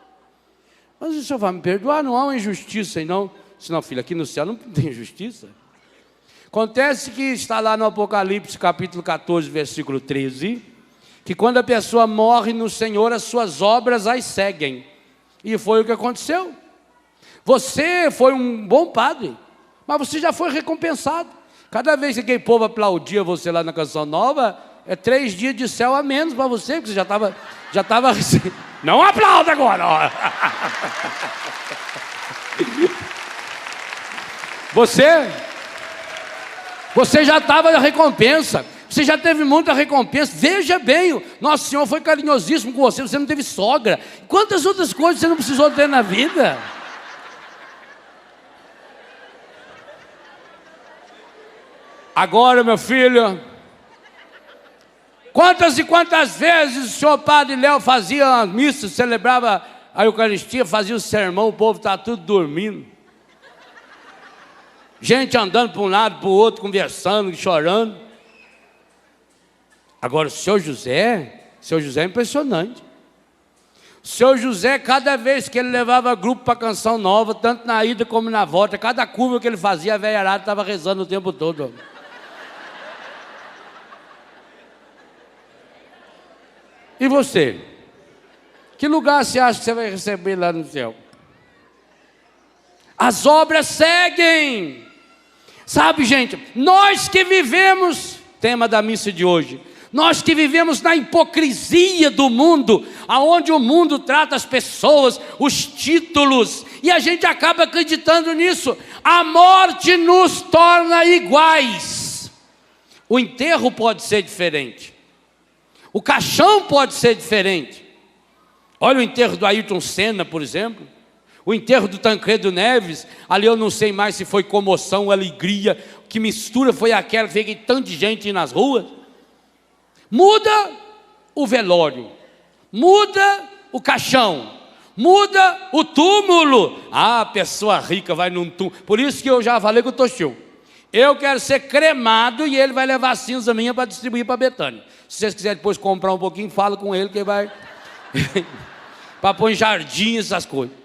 Mas o senhor vai me perdoar, não há uma injustiça aí não. Senão, filho, aqui no céu não tem injustiça. Acontece que está lá no Apocalipse, capítulo 14, versículo 13, que quando a pessoa morre no Senhor, as suas obras as seguem. E foi o que aconteceu. Você foi um bom padre, mas você já foi recompensado. Cada vez que aquele povo aplaudia você lá na Canção Nova, é 3 dias de céu a menos para você, porque você já estava Não aplauda agora! Ó. Você já estava na recompensa. Você já teve muita recompensa. Veja bem, o Nosso Senhor foi carinhosíssimo com você. Você não teve sogra. Quantas outras coisas você não precisou ter na vida? Agora, meu filho, quantas e quantas vezes o senhor Padre Léo fazia a missa, celebrava a Eucaristia, fazia o sermão, o povo está tudo dormindo. Gente andando para um lado, para o outro, conversando, chorando. Agora, o seu José é impressionante. O seu José, cada vez que ele levava grupo para a Canção Nova, tanto na ida como na volta, cada curva que ele fazia, a velharada estava rezando o tempo todo. E você? Que lugar você acha que você vai receber lá no céu? As obras seguem. Sabe, gente, nós que vivemos, tema da missa de hoje, nós que vivemos na hipocrisia do mundo, aonde o mundo trata as pessoas, os títulos, e a gente acaba acreditando nisso. A morte nos torna iguais. O enterro pode ser diferente. O caixão pode ser diferente. Olha o enterro do Ayrton Senna, por exemplo. O enterro do Tancredo Neves. Ali eu não sei mais se foi comoção, alegria. Que mistura foi aquela que veio tanta gente nas ruas. Muda o velório. Muda o caixão. Muda o túmulo. Ah, a pessoa rica vai num túmulo. Por isso que eu já falei com o Toshio. Eu quero ser cremado e ele vai levar a cinza minha para distribuir para Betânia. Se vocês quiserem depois comprar um pouquinho, fala com ele que ele vai... para pôr em jardim, essas coisas.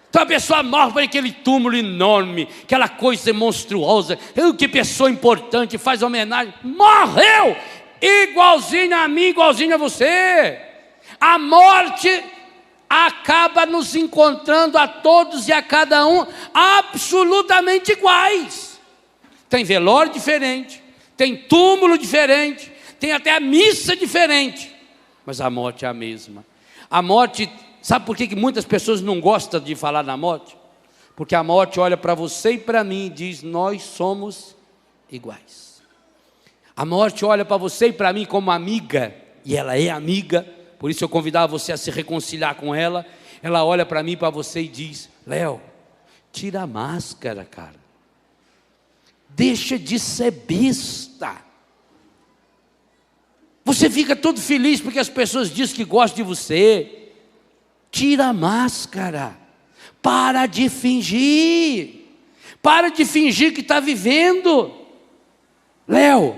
Então a pessoa morre para aquele túmulo enorme, aquela coisa monstruosa. Que pessoa importante, faz homenagem. Morreu! Igualzinho a mim, igualzinho a você. A morte acaba nos encontrando a todos e a cada um absolutamente iguais. Tem velório diferente, tem túmulo diferente, tem até a missa diferente, mas a morte é a mesma. A morte, sabe por que muitas pessoas não gostam de falar na morte? Porque a morte olha para você e para mim e diz: nós somos iguais. A morte olha para você e para mim como amiga, e ela é amiga, por isso eu convidava você a se reconciliar com ela. Ela olha para mim e para você e diz: Léo, tira a máscara, cara. Deixa de ser besta. Você fica todo feliz porque as pessoas dizem que gostam de você. Tira a máscara. Para de fingir. Para de fingir que está vivendo. Léo,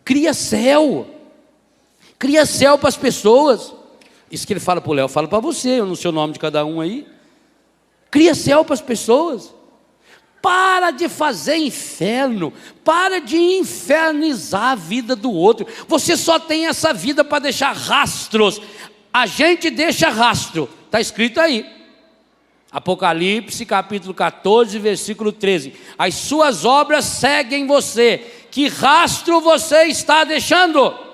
cria céu. Cria céu para as pessoas. Isso que ele fala para o Léo, fala para você. Eu não sei o nome de cada um aí. Cria céu para as pessoas. Para de fazer inferno, para de infernizar a vida do outro. Você só tem essa vida para deixar rastros. A gente deixa rastro, está escrito aí. Apocalipse capítulo 14, versículo 13. As suas obras seguem você. Que rastro você está deixando?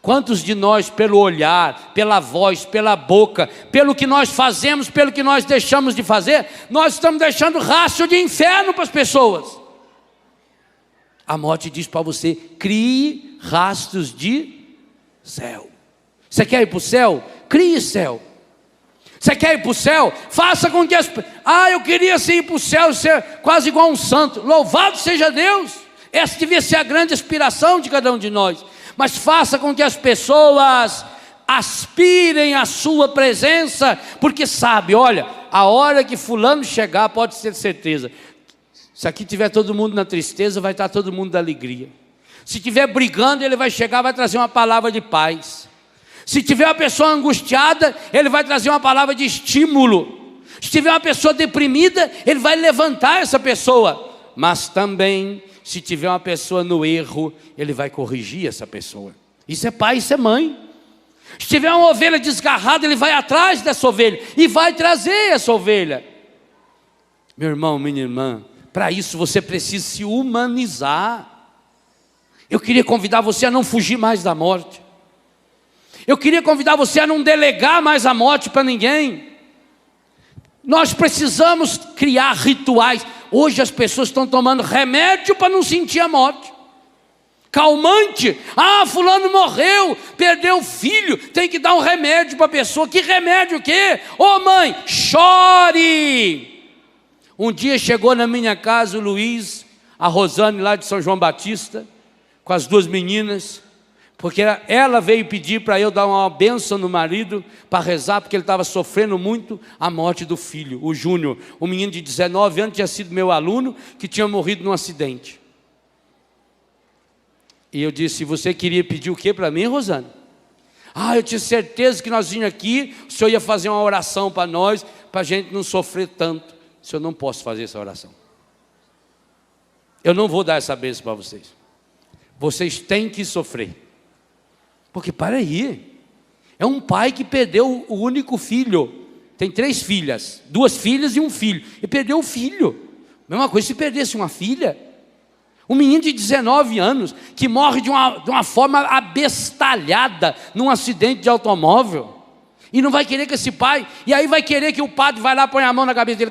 Quantos de nós, pelo olhar, pela voz, pela boca, pelo que nós fazemos, pelo que nós deixamos de fazer, nós estamos deixando rastro de inferno para as pessoas. A morte diz para você: crie rastros de céu. Você quer ir para o céu? Crie céu. Você quer ir para o céu? Faça com que as... eu queria ir para o céu, ser quase igual a um santo. Louvado seja Deus. Essa devia ser a grande aspiração de cada um de nós. Mas faça com que as pessoas aspirem à sua presença, porque sabe, olha, a hora que fulano chegar, pode ter certeza, se aqui tiver todo mundo na tristeza, vai estar todo mundo na alegria. Se tiver brigando, ele vai chegar, vai trazer uma palavra de paz. Se tiver uma pessoa angustiada, ele vai trazer uma palavra de estímulo. Se tiver uma pessoa deprimida, ele vai levantar essa pessoa. mas também, se tiver uma pessoa no erro, ele vai corrigir essa pessoa. Isso é pai, isso é mãe. Se tiver uma ovelha desgarrada, ele vai atrás dessa ovelha e vai trazer essa ovelha. Meu irmão, minha irmã, para isso você precisa se humanizar. Eu queria convidar você a não fugir mais da morte. Eu queria convidar você a não delegar mais a morte para ninguém. Nós precisamos criar rituais. Hoje as pessoas estão tomando remédio para não sentir a morte. Calmante. Ah, fulano morreu, perdeu o filho, tem que dar um remédio para a pessoa. Que remédio o quê? Ô mãe, chore. Um dia chegou na minha casa o Luiz, a Rosane lá de São João Batista, com as duas meninas, porque ela veio pedir para eu dar uma bênção no marido, para rezar, porque ele estava sofrendo muito a morte do filho, o Júnior, um menino de 19 anos, tinha sido meu aluno, que tinha morrido num acidente. E eu disse: você queria pedir o que para mim, Rosane? Ah, eu tinha certeza que nós vinhamos aqui, o senhor ia fazer uma oração para nós, para a gente não sofrer tanto. Se eu não posso fazer essa oração, eu não vou dar essa bênção para vocês. Vocês têm que sofrer. Porque para aí, é um pai que perdeu o único filho. Tem 3 filhas, 2 filhas e um filho. E perdeu o filho. Mesma coisa se perdesse uma filha. Um menino de 19 anos que morre de uma forma abestalhada num acidente de automóvel. E não vai querer que esse pai, e aí vai querer que o padre vai lá, põe a mão na cabeça dele,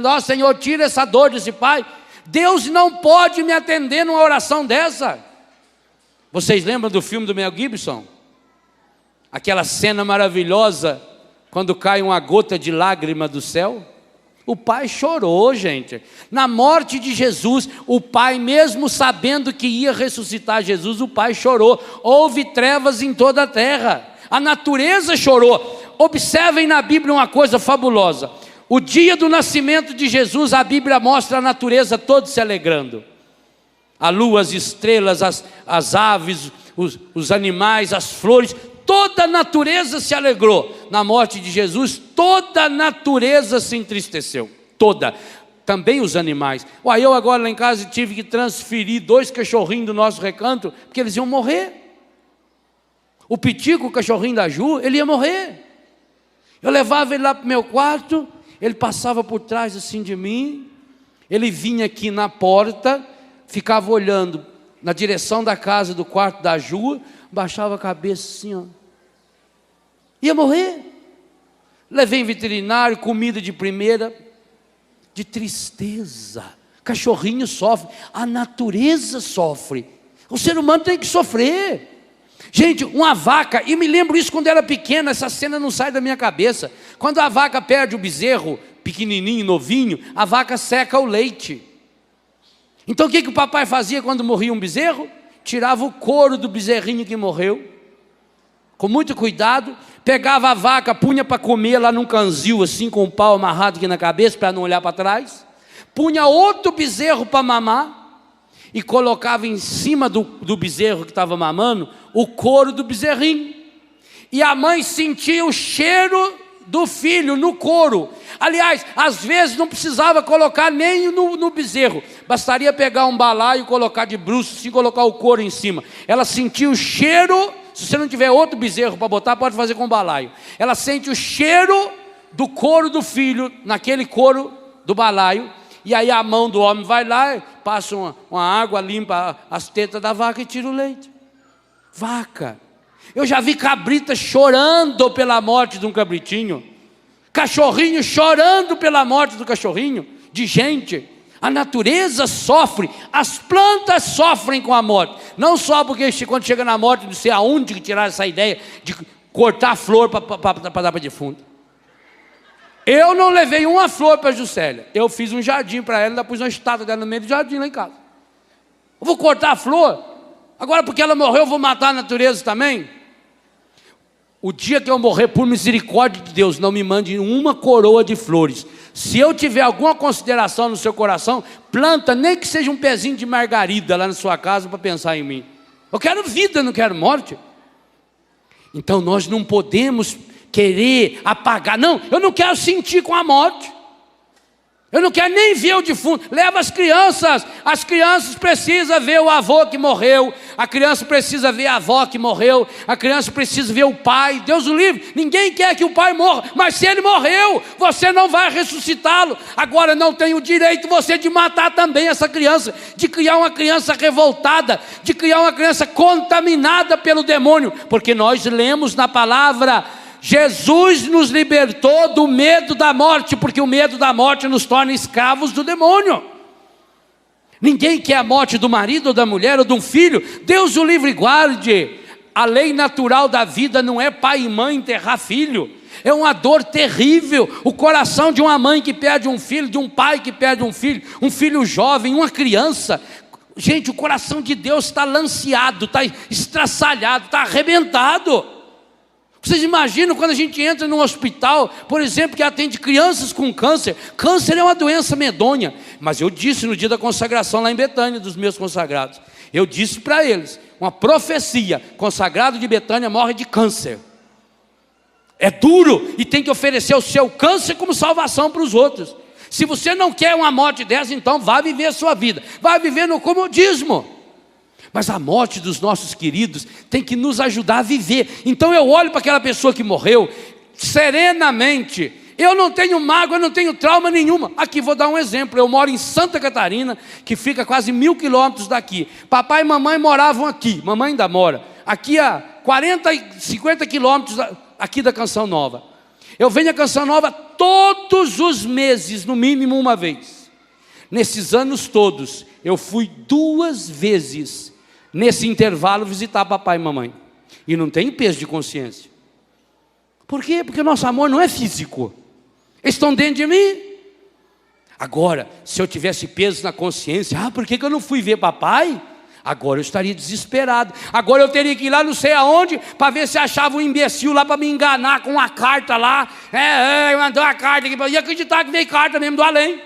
ó Senhor, tira essa dor desse pai. Deus não pode me atender numa oração dessa. Vocês lembram do filme do Mel Gibson? Aquela cena maravilhosa, quando cai uma gota de lágrima do céu. O pai chorou, gente. Na morte de Jesus, o pai, mesmo sabendo que ia ressuscitar Jesus, o pai chorou. Houve trevas em toda a terra. A natureza chorou. Observem na Bíblia uma coisa fabulosa. O dia do nascimento de Jesus, a Bíblia mostra a natureza toda se alegrando. A lua, as estrelas, as aves, os animais, as flores, toda a natureza se alegrou. Na morte de Jesus, toda a natureza se entristeceu. Toda. Também os animais. Eu agora lá em casa tive que transferir 2 cachorrinhos do nosso recanto, porque eles iam morrer. O Pitico, o cachorrinho da Ju, ele ia morrer. Eu levava ele lá para o meu quarto, ele passava por trás assim de mim, ele vinha aqui na porta, ficava olhando na direção da casa do quarto da Ju, baixava a cabeça assim, ó. Ia morrer. Levei em veterinário, comida de primeira, de tristeza. Cachorrinho sofre, a natureza sofre. O ser humano tem que sofrer. Gente, uma vaca, e me lembro isso quando era pequena, essa cena não sai da minha cabeça. Quando a vaca perde o bezerro, pequenininho, novinho, a vaca seca o leite. Então o que o papai fazia quando morria um bezerro? Tirava o couro do bezerrinho que morreu, com muito cuidado, pegava a vaca, punha para comer lá num canzil, assim, com o pau amarrado aqui na cabeça, para não olhar para trás, punha outro bezerro para mamar, e colocava em cima do bezerro que estava mamando, o couro do bezerrinho, e a mãe sentia o cheiro do filho no couro. Aliás, às vezes não precisava colocar nem no bezerro, bastaria pegar um balaio e colocar de bruços, assim, colocar o couro em cima. Ela sentia o cheiro. Se você não tiver outro bezerro para botar, pode fazer com balaio. Ela sente o cheiro do couro do filho, naquele couro do balaio, e aí a mão do homem vai lá, passa uma água, limpa as tetas da vaca e tira o leite. Vaca. Eu já vi cabrita chorando pela morte de um cabritinho, cachorrinho chorando pela morte do cachorrinho, de gente. A natureza sofre, as plantas sofrem com a morte. Não só porque quando chega na morte, não sei aonde que tiraram essa ideia de cortar a flor para dar para defunto. Eu não levei uma flor para a Juscelia. Eu fiz um jardim para ela, ainda pus uma estátua dela no meio do jardim lá em casa. Eu vou cortar a flor? Agora porque ela morreu, eu vou matar a natureza também? O dia que eu morrer, por misericórdia de Deus, não me mande uma coroa de flores. Se eu tiver alguma consideração no seu coração, planta nem que seja um pezinho de margarida lá na sua casa para pensar em mim. Eu quero vida, não quero morte. Então nós não podemos querer apagar. Não, eu não quero sentir com a morte. Eu não quero nem ver o defunto. Leva as crianças precisam ver o avô que morreu, a criança precisa ver a avó que morreu, a criança precisa ver o pai. Deus o livre, ninguém quer que o pai morra, mas se ele morreu, você não vai ressuscitá-lo. Agora não tem o direito você de matar também essa criança, de criar uma criança revoltada, de criar uma criança contaminada pelo demônio, porque nós lemos na palavra: Jesus nos libertou do medo da morte, porque o medo da morte nos torna escravos do demônio. Ninguém quer a morte do marido ou da mulher ou de um filho. Deus o livre e guarde. A lei natural da vida não é pai e mãe enterrar filho. É uma dor terrível. O coração de uma mãe que perde um filho, de um pai que perde um filho jovem, uma criança. Gente, o coração de Deus está lanceado, está estraçalhado, está arrebentado. Vocês imaginam quando a gente entra num hospital, por exemplo, que atende crianças com câncer. Câncer é uma doença medonha. Mas eu disse no dia da consagração lá em Betânia, dos meus consagrados, eu disse para eles, uma profecia: consagrado de Betânia morre de câncer. É duro e tem que oferecer o seu câncer como salvação para os outros. Se você não quer uma morte dessa, então vá viver a sua vida, vá viver no comodismo. Mas a morte dos nossos queridos tem que nos ajudar a viver. Então eu olho para aquela pessoa que morreu serenamente. Eu não tenho mágoa, eu não tenho trauma nenhuma. Aqui vou dar um exemplo. Eu moro em Santa Catarina, que fica quase 1000 quilômetros daqui. Papai e mamãe moravam aqui. Mamãe ainda mora aqui a 40, 50 quilômetros aqui da Canção Nova. Eu venho à Canção Nova todos os meses, no mínimo uma vez. Nesses anos todos, eu fui 2 vezes nesse intervalo visitar papai e mamãe. E não tenho peso de consciência. Por quê? Porque o nosso amor não é físico. Eles estão dentro de mim. Agora, se eu tivesse peso na consciência, por que eu não fui ver papai? Agora eu estaria desesperado. Agora eu teria que ir lá não sei aonde, para ver se achava um imbecil lá para me enganar com uma carta lá. Mandou uma carta aqui, e acreditar que veio carta mesmo do além.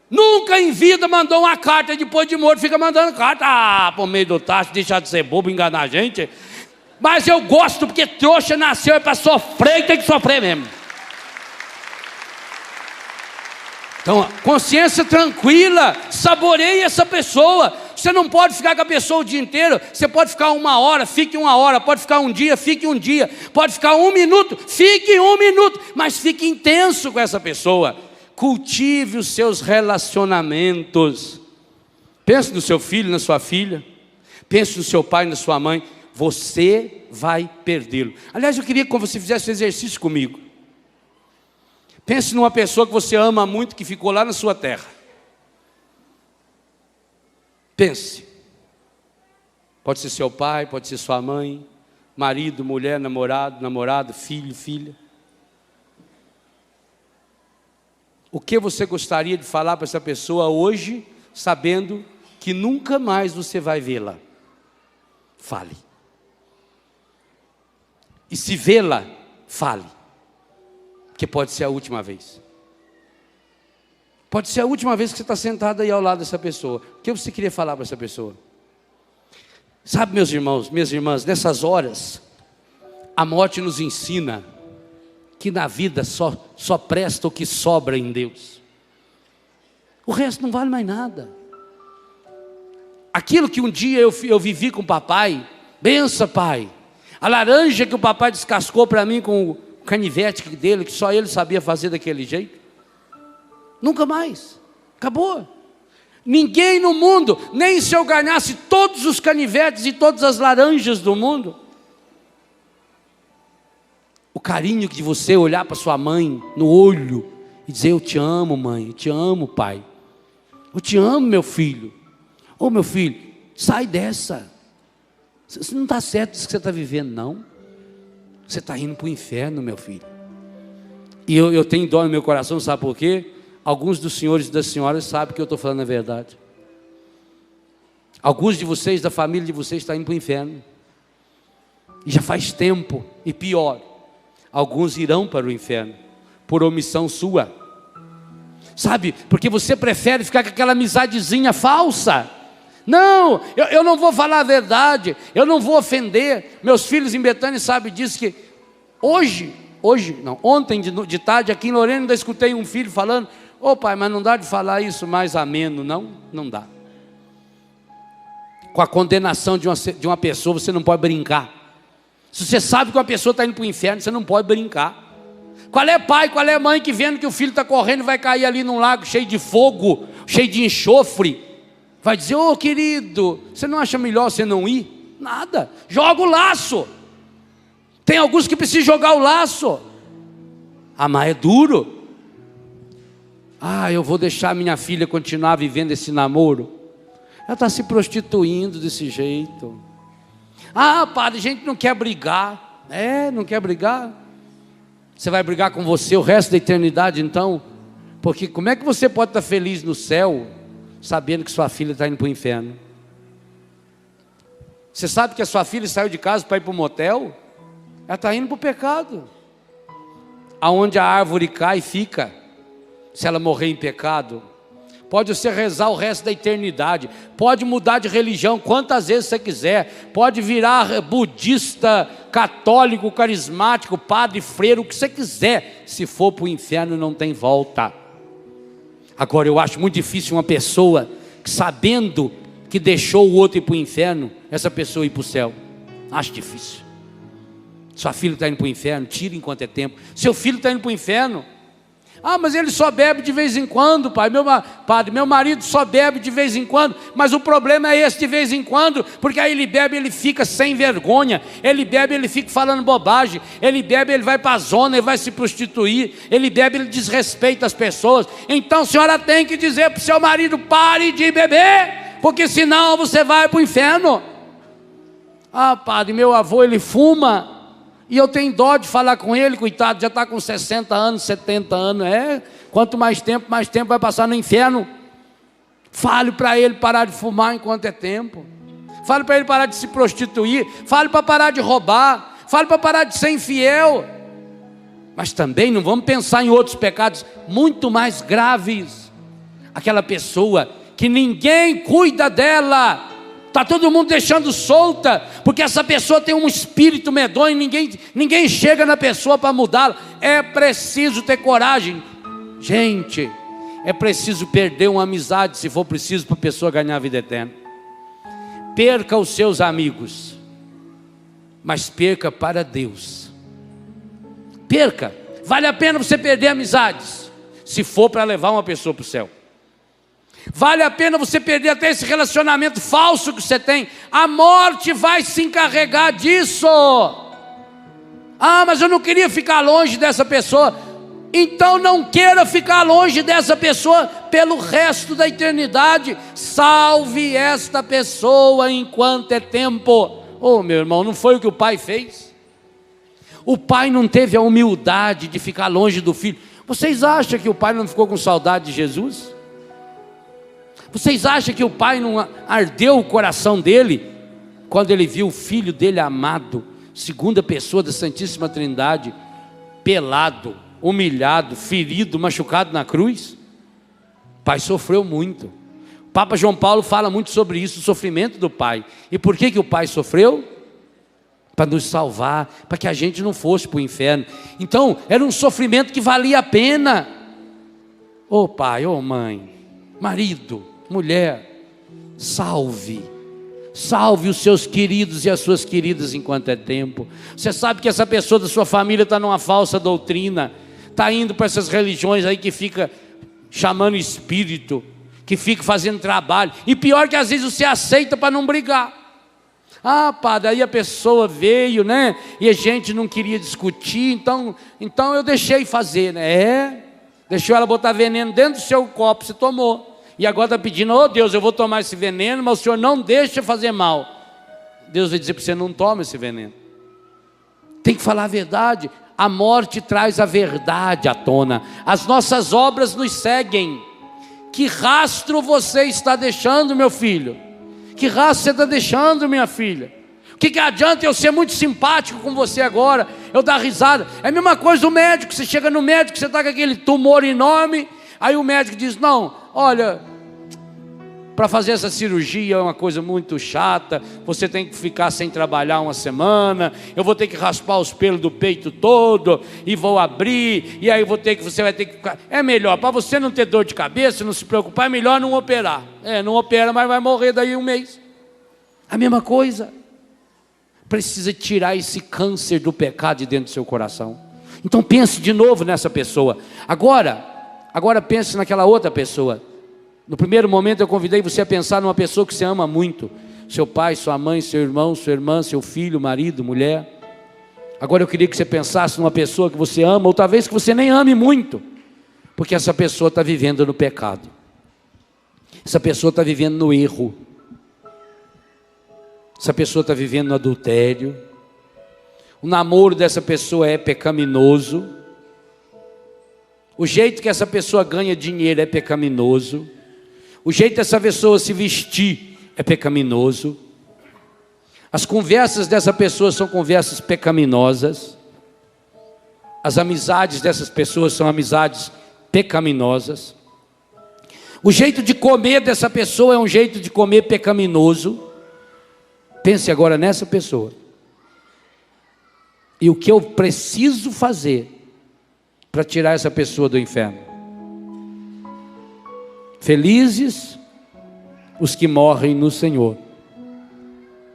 Nunca em vida mandou uma carta, depois de morto fica mandando carta. Por meio do tacho, deixar de ser bobo, enganar a gente. Mas eu gosto, porque trouxa nasceu é para sofrer e tem que sofrer mesmo. Então, consciência tranquila, saboreie essa pessoa. Você não pode ficar com a pessoa o dia inteiro. Você pode ficar 1 hora, fique 1 hora. Pode ficar um dia, fique um dia. Pode ficar 1 minuto, fique 1 minuto. Mas fique intenso com essa pessoa. Cultive os seus relacionamentos. Pense no seu filho, na sua filha. Pense no seu pai, na sua mãe. Você vai perdê-lo. Aliás, eu queria que você fizesse um exercício comigo. Pense numa pessoa que você ama muito, que ficou lá na sua terra. Pense. Pode ser seu pai, pode ser sua mãe, marido, mulher, namorado, namorada, filho, filha. O que você gostaria de falar para essa pessoa hoje, sabendo que nunca mais você vai vê-la? Fale. E se vê-la, fale. Porque pode ser a última vez. Pode ser a última vez que você está sentado aí ao lado dessa pessoa. O que você queria falar para essa pessoa? Sabe, meus irmãos, minhas irmãs, nessas horas, a morte nos ensina que na vida só presta o que sobra em Deus. O resto não vale mais nada. Aquilo que um dia eu vivi com o papai, benção, pai. A laranja que o papai descascou para mim com o canivete dele, que só ele sabia fazer daquele jeito. Nunca mais. Acabou. Ninguém no mundo, nem se eu ganhasse todos os canivetes e todas as laranjas do mundo, o carinho de você olhar para sua mãe no olho e dizer: eu te amo, mãe, eu te amo, pai, eu te amo, meu filho. Ô, meu filho, sai dessa. Você não está certo disso que você está vivendo, não. Você está indo para o inferno, meu filho. E eu tenho dó no meu coração, sabe por quê? Alguns dos senhores e das senhoras sabem que eu estou falando a verdade. Alguns de vocês, da família de vocês, estão indo para o inferno. E já faz tempo. E pior, alguns irão para o inferno, por omissão sua. Sabe, porque você prefere ficar com aquela amizadezinha falsa. Não, eu não vou falar a verdade, eu não vou ofender. Meus filhos em Betânia sabem disso, que ontem de tarde aqui em Lorena ainda escutei um filho falando: Ô pai, mas não dá de falar isso mais ameno, não? Não dá. Com a condenação de uma pessoa, você não pode brincar. Se você sabe que uma pessoa está indo para o inferno, você não pode brincar. Qual é pai, qual é mãe que vendo que o filho está correndo vai cair ali num lago cheio de fogo, cheio de enxofre, vai dizer, ô querido, você não acha melhor você não ir? Nada, joga o laço. Tem alguns que precisam jogar o laço. Ah, mas é duro. Ah, eu vou deixar minha filha continuar vivendo esse namoro. Ela está se prostituindo desse jeito. Ah, padre, a gente não quer brigar. Não quer brigar? Você vai brigar com você o resto da eternidade então? Porque como é que você pode estar feliz no céu sabendo que sua filha está indo para o inferno? Você sabe que a sua filha saiu de casa para ir para o motel? Ela está indo para o pecado. Aonde a árvore cai, fica. Se ela morrer em pecado. Pode você rezar o resto da eternidade. Pode mudar de religião quantas vezes você quiser. Pode virar budista, católico, carismático, padre, freiro, o que você quiser. Se for para o inferno não tem volta. Agora eu acho muito difícil uma pessoa que sabendo que deixou o outro ir para o inferno, essa pessoa ir para o céu. Acho difícil. Sua filha está indo para o inferno, tira enquanto é tempo. Seu filho está indo para o inferno. Ah, mas ele só bebe de vez em quando, pai. Padre, meu marido só bebe de vez em quando. Mas o problema é esse de vez em quando, porque aí ele bebe, ele fica sem vergonha. Ele bebe, ele fica falando bobagem. Ele bebe, ele vai para a zona, ele vai se prostituir. Ele bebe, ele desrespeita as pessoas. Então a senhora tem que dizer para o seu marido, pare de beber, porque senão você vai para o inferno. Ah, padre, meu avô, ele fuma. E eu tenho dó de falar com ele, coitado, já está com 60 anos, 70 anos. Quanto mais tempo vai passar no inferno. Fale para ele parar de fumar enquanto é tempo. Fale para ele parar de se prostituir. Fale para parar de roubar. Fale para parar de ser infiel. Mas também não vamos pensar em outros pecados muito mais graves. Aquela pessoa que ninguém cuida dela. Está todo mundo deixando solta, porque essa pessoa tem um espírito medonho, ninguém chega na pessoa para mudá-la. É preciso ter coragem. Gente, é preciso perder uma amizade, se for preciso, para a pessoa ganhar a vida eterna. Perca os seus amigos, mas perca para Deus. Perca, vale a pena você perder amizades, se for para levar uma pessoa para o céu. Vale a pena você perder até esse relacionamento falso que você tem. A morte vai se encarregar disso. Ah, mas eu não queria ficar longe dessa pessoa. Então não queira ficar longe dessa pessoa pelo resto da eternidade. Salve esta pessoa enquanto é tempo. Oh, meu irmão, não foi o que o pai fez? O pai não teve a humildade de ficar longe do filho. Vocês acham que o pai não ficou com saudade de Jesus? Vocês acham que o pai não ardeu o coração dele quando ele viu o filho dele amado, segunda pessoa da Santíssima Trindade, pelado, humilhado, ferido, machucado na cruz? O pai sofreu muito. O Papa João Paulo fala muito sobre isso, o sofrimento do pai. E por que o pai sofreu? Para nos salvar, para que a gente não fosse para o inferno. Então era um sofrimento que valia a pena. Ô pai, ô mãe, marido, mulher, salve os seus queridos e as suas queridas enquanto é tempo. Você sabe que essa pessoa da sua família está numa falsa doutrina, está indo para essas religiões aí que fica chamando espírito, que fica fazendo trabalho, e pior que às vezes você aceita para não brigar. Ah, padre, aí a pessoa veio, né, e a gente não queria discutir, então eu deixei fazer, né? Deixou ela botar veneno dentro do seu copo, você tomou. E agora está pedindo, oh Deus, eu vou tomar esse veneno, mas o Senhor não deixa fazer mal. Deus vai dizer para você, não toma esse veneno. Tem que falar a verdade. A morte traz a verdade à tona. As nossas obras nos seguem. Que rastro você está deixando, meu filho? Que rastro você está deixando, minha filha? O que adianta eu ser muito simpático com você agora, eu dar risada? É a mesma coisa o médico, você chega no médico, você está com aquele tumor enorme, aí o médico diz, não, olha, Para fazer essa cirurgia é uma coisa muito chata, você tem que ficar sem trabalhar uma semana, eu vou ter que raspar os pelos do peito todo, e vou abrir, e aí você vai ter que ficar... É melhor, para você não ter dor de cabeça, não se preocupar, é melhor não operar. Não opera, mas vai morrer daí um mês. A mesma coisa. Precisa tirar esse câncer do pecado de dentro do seu coração. Então pense de novo nessa pessoa. Agora pense naquela outra pessoa. No primeiro momento eu convidei você a pensar numa pessoa que você ama muito. Seu pai, sua mãe, seu irmão, sua irmã, seu filho, marido, mulher. Agora eu queria que você pensasse numa pessoa que você ama, ou talvez que você nem ame muito, porque essa pessoa está vivendo no pecado. Essa pessoa está vivendo no erro. Essa pessoa está vivendo no adultério. O namoro dessa pessoa é pecaminoso. O jeito que essa pessoa ganha dinheiro é pecaminoso. O jeito dessa pessoa se vestir é pecaminoso. As conversas dessa pessoa são conversas pecaminosas. As amizades dessas pessoas são amizades pecaminosas. O jeito de comer dessa pessoa é um jeito de comer pecaminoso. Pense agora nessa pessoa. E o que eu preciso fazer para tirar essa pessoa do inferno? Felizes os que morrem no Senhor.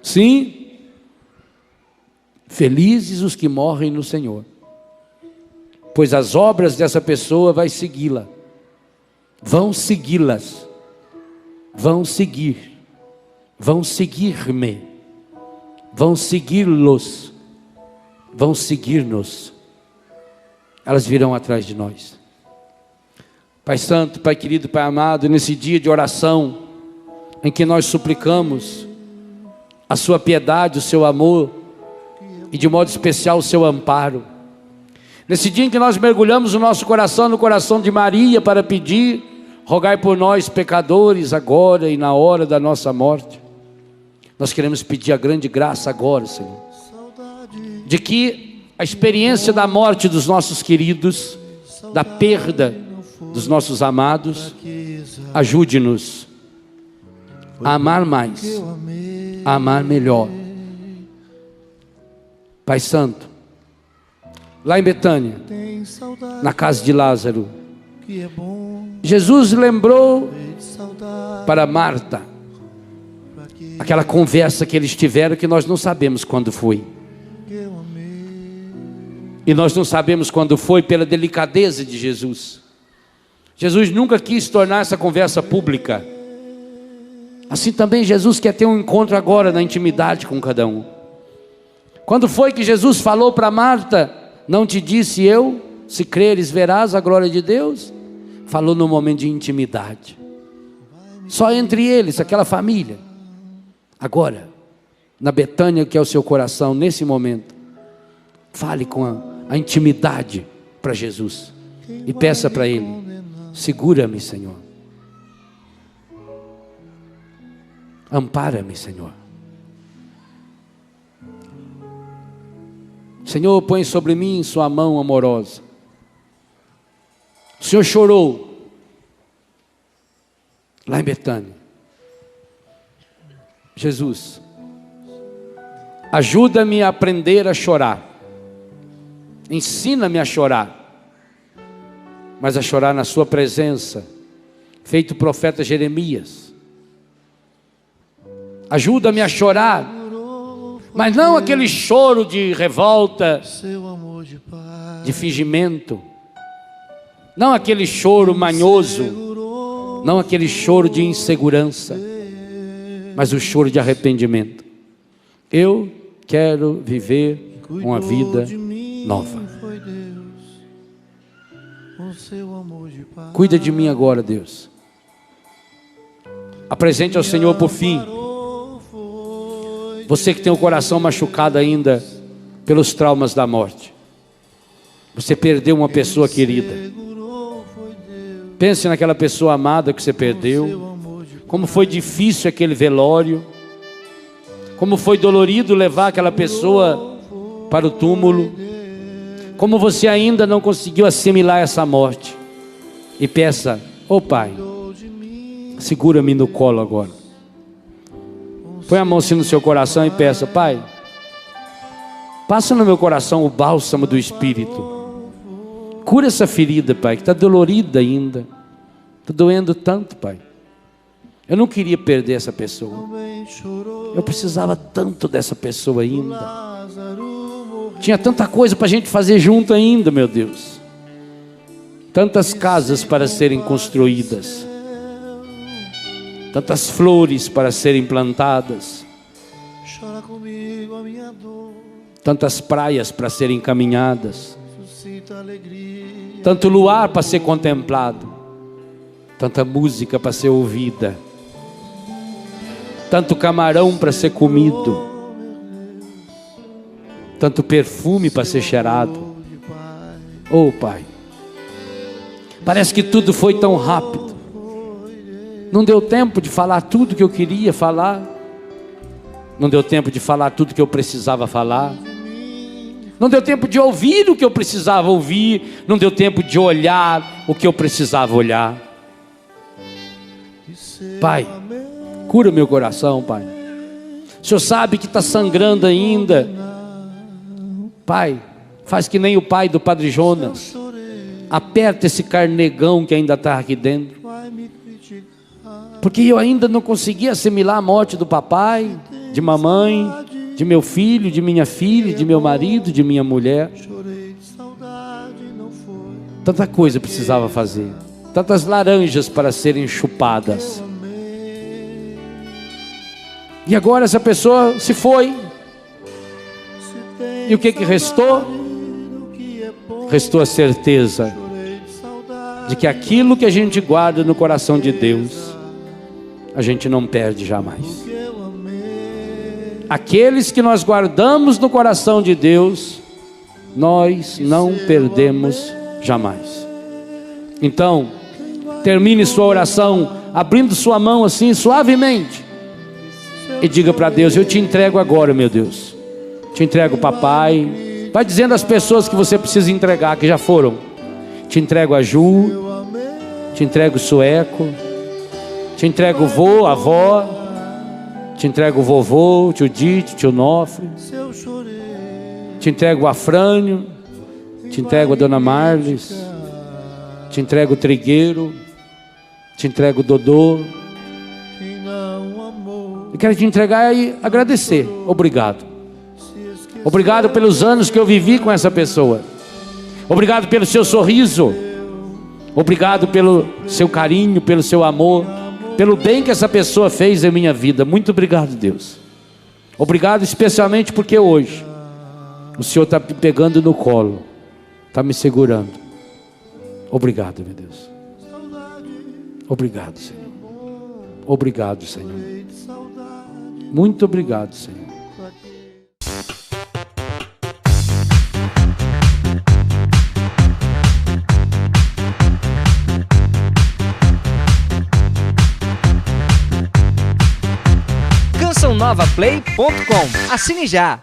Sim, felizes os que morrem no Senhor, pois as obras dessa pessoa vai segui-la. Vão segui-las. Vão seguir. Vão seguir-me. Vão segui-los. Vão seguir-nos. Elas virão atrás de nós. Pai Santo, Pai querido, Pai amado, nesse dia de oração, em que nós suplicamos a sua piedade, o seu amor, e de modo especial o seu amparo. Nesse dia em que nós mergulhamos o nosso coração no coração de Maria para pedir, rogai por nós pecadores, agora e na hora da nossa morte. Nós queremos pedir a grande graça agora, Senhor, de que a experiência da morte dos nossos queridos, da perda dos nossos amados, ajude-nos a amar mais, a amar melhor. Pai Santo, lá em Betânia, na casa de Lázaro, Jesus lembrou para Marta aquela conversa que eles tiveram, que nós não sabemos quando foi. E nós não sabemos quando foi pela delicadeza de Jesus. Jesus nunca quis tornar essa conversa pública. Assim também Jesus quer ter um encontro agora na intimidade com cada um. Quando foi que Jesus falou para Marta: não te disse eu, se creres verás a glória de Deus? Falou no momento de intimidade, só entre eles, aquela família. Agora, na Betânia, que é o seu coração, nesse momento, fale com a intimidade para Jesus e peça para Ele: segura-me, Senhor, ampara-me, Senhor. Senhor, põe sobre mim sua mão amorosa. O Senhor chorou lá em Betânia. Jesus, ajuda-me a aprender a chorar. Ensina-me a chorar, mas a chorar na sua presença, feito o profeta Jeremias. Ajuda-me a chorar, mas não aquele choro de revolta, de fingimento, não aquele choro manhoso, não aquele choro de insegurança, mas o choro de arrependimento. Eu quero viver uma vida nova. Cuida de mim agora, Deus. Apresente ao Senhor por fim você que tem o coração machucado ainda pelos traumas da morte. Você perdeu uma pessoa querida. Pense naquela pessoa amada que você perdeu. Como foi difícil aquele velório. Como foi dolorido levar aquela pessoa para o túmulo. Como você ainda não conseguiu assimilar essa morte. E peça: ó Pai, Segura-me no colo agora. Põe a mão assim no seu coração e peça: Pai, passa no meu coração o bálsamo do Espírito. Cura essa ferida, Pai, que está dolorida ainda. Está doendo tanto, Pai. Eu não queria perder essa pessoa. Eu precisava tanto dessa pessoa ainda. Tinha tanta coisa para a gente fazer junto ainda, meu Deus. Tantas casas para serem construídas. Tantas flores para serem plantadas. Tantas praias para serem caminhadas. Tanto luar para ser contemplado. Tanta música para ser ouvida. Tanto camarão para ser comido. Tanto perfume para ser cheirado. Oh, Pai, parece que tudo foi tão rápido. Não deu tempo de falar tudo que eu queria falar. Não deu tempo de falar tudo que eu precisava falar. Não deu tempo de ouvir o que eu precisava ouvir. Não deu tempo de olhar o que eu precisava olhar. Pai, cura meu coração, Pai. O Senhor sabe que está sangrando ainda. Pai, faz que nem o pai do Padre Jonas. Aperta esse carnegão que ainda está aqui dentro. Porque eu ainda não consegui assimilar a morte do papai, de mamãe, de meu filho, de minha filha, de meu marido, de minha mulher. Tanta coisa eu precisava fazer. Tantas laranjas para serem chupadas. E agora essa pessoa se foi. E o que restou? Restou a certeza de que aquilo que a gente guarda no coração de Deus, a gente não perde jamais. Aqueles que nós guardamos no coração de Deus, nós não perdemos jamais. Então, termine sua oração abrindo sua mão assim suavemente e diga para Deus: eu te entrego agora, meu Deus. Te entrego, papai. Vai dizendo às pessoas que você precisa entregar, que já foram. Te entrego a Ju, te entrego o Sueco, te entrego o vô, a avó, te entrego o vovô, o tio Dito, o tio Nofre, te entrego o Afrânio, te entrego a Dona Marlis, te entrego o Trigueiro, te entrego o Dodô. Eu quero te entregar e agradecer. Obrigado. Obrigado pelos anos que eu vivi com essa pessoa. Obrigado pelo seu sorriso. Obrigado pelo seu carinho, pelo seu amor, pelo bem que essa pessoa fez em minha vida. Muito obrigado, Deus. Obrigado especialmente porque hoje o Senhor está me pegando no colo, está me segurando. Obrigado, meu Deus. Obrigado, Senhor. Obrigado, Senhor. Muito obrigado, Senhor. CançãoNovaPlay.com. Assine já!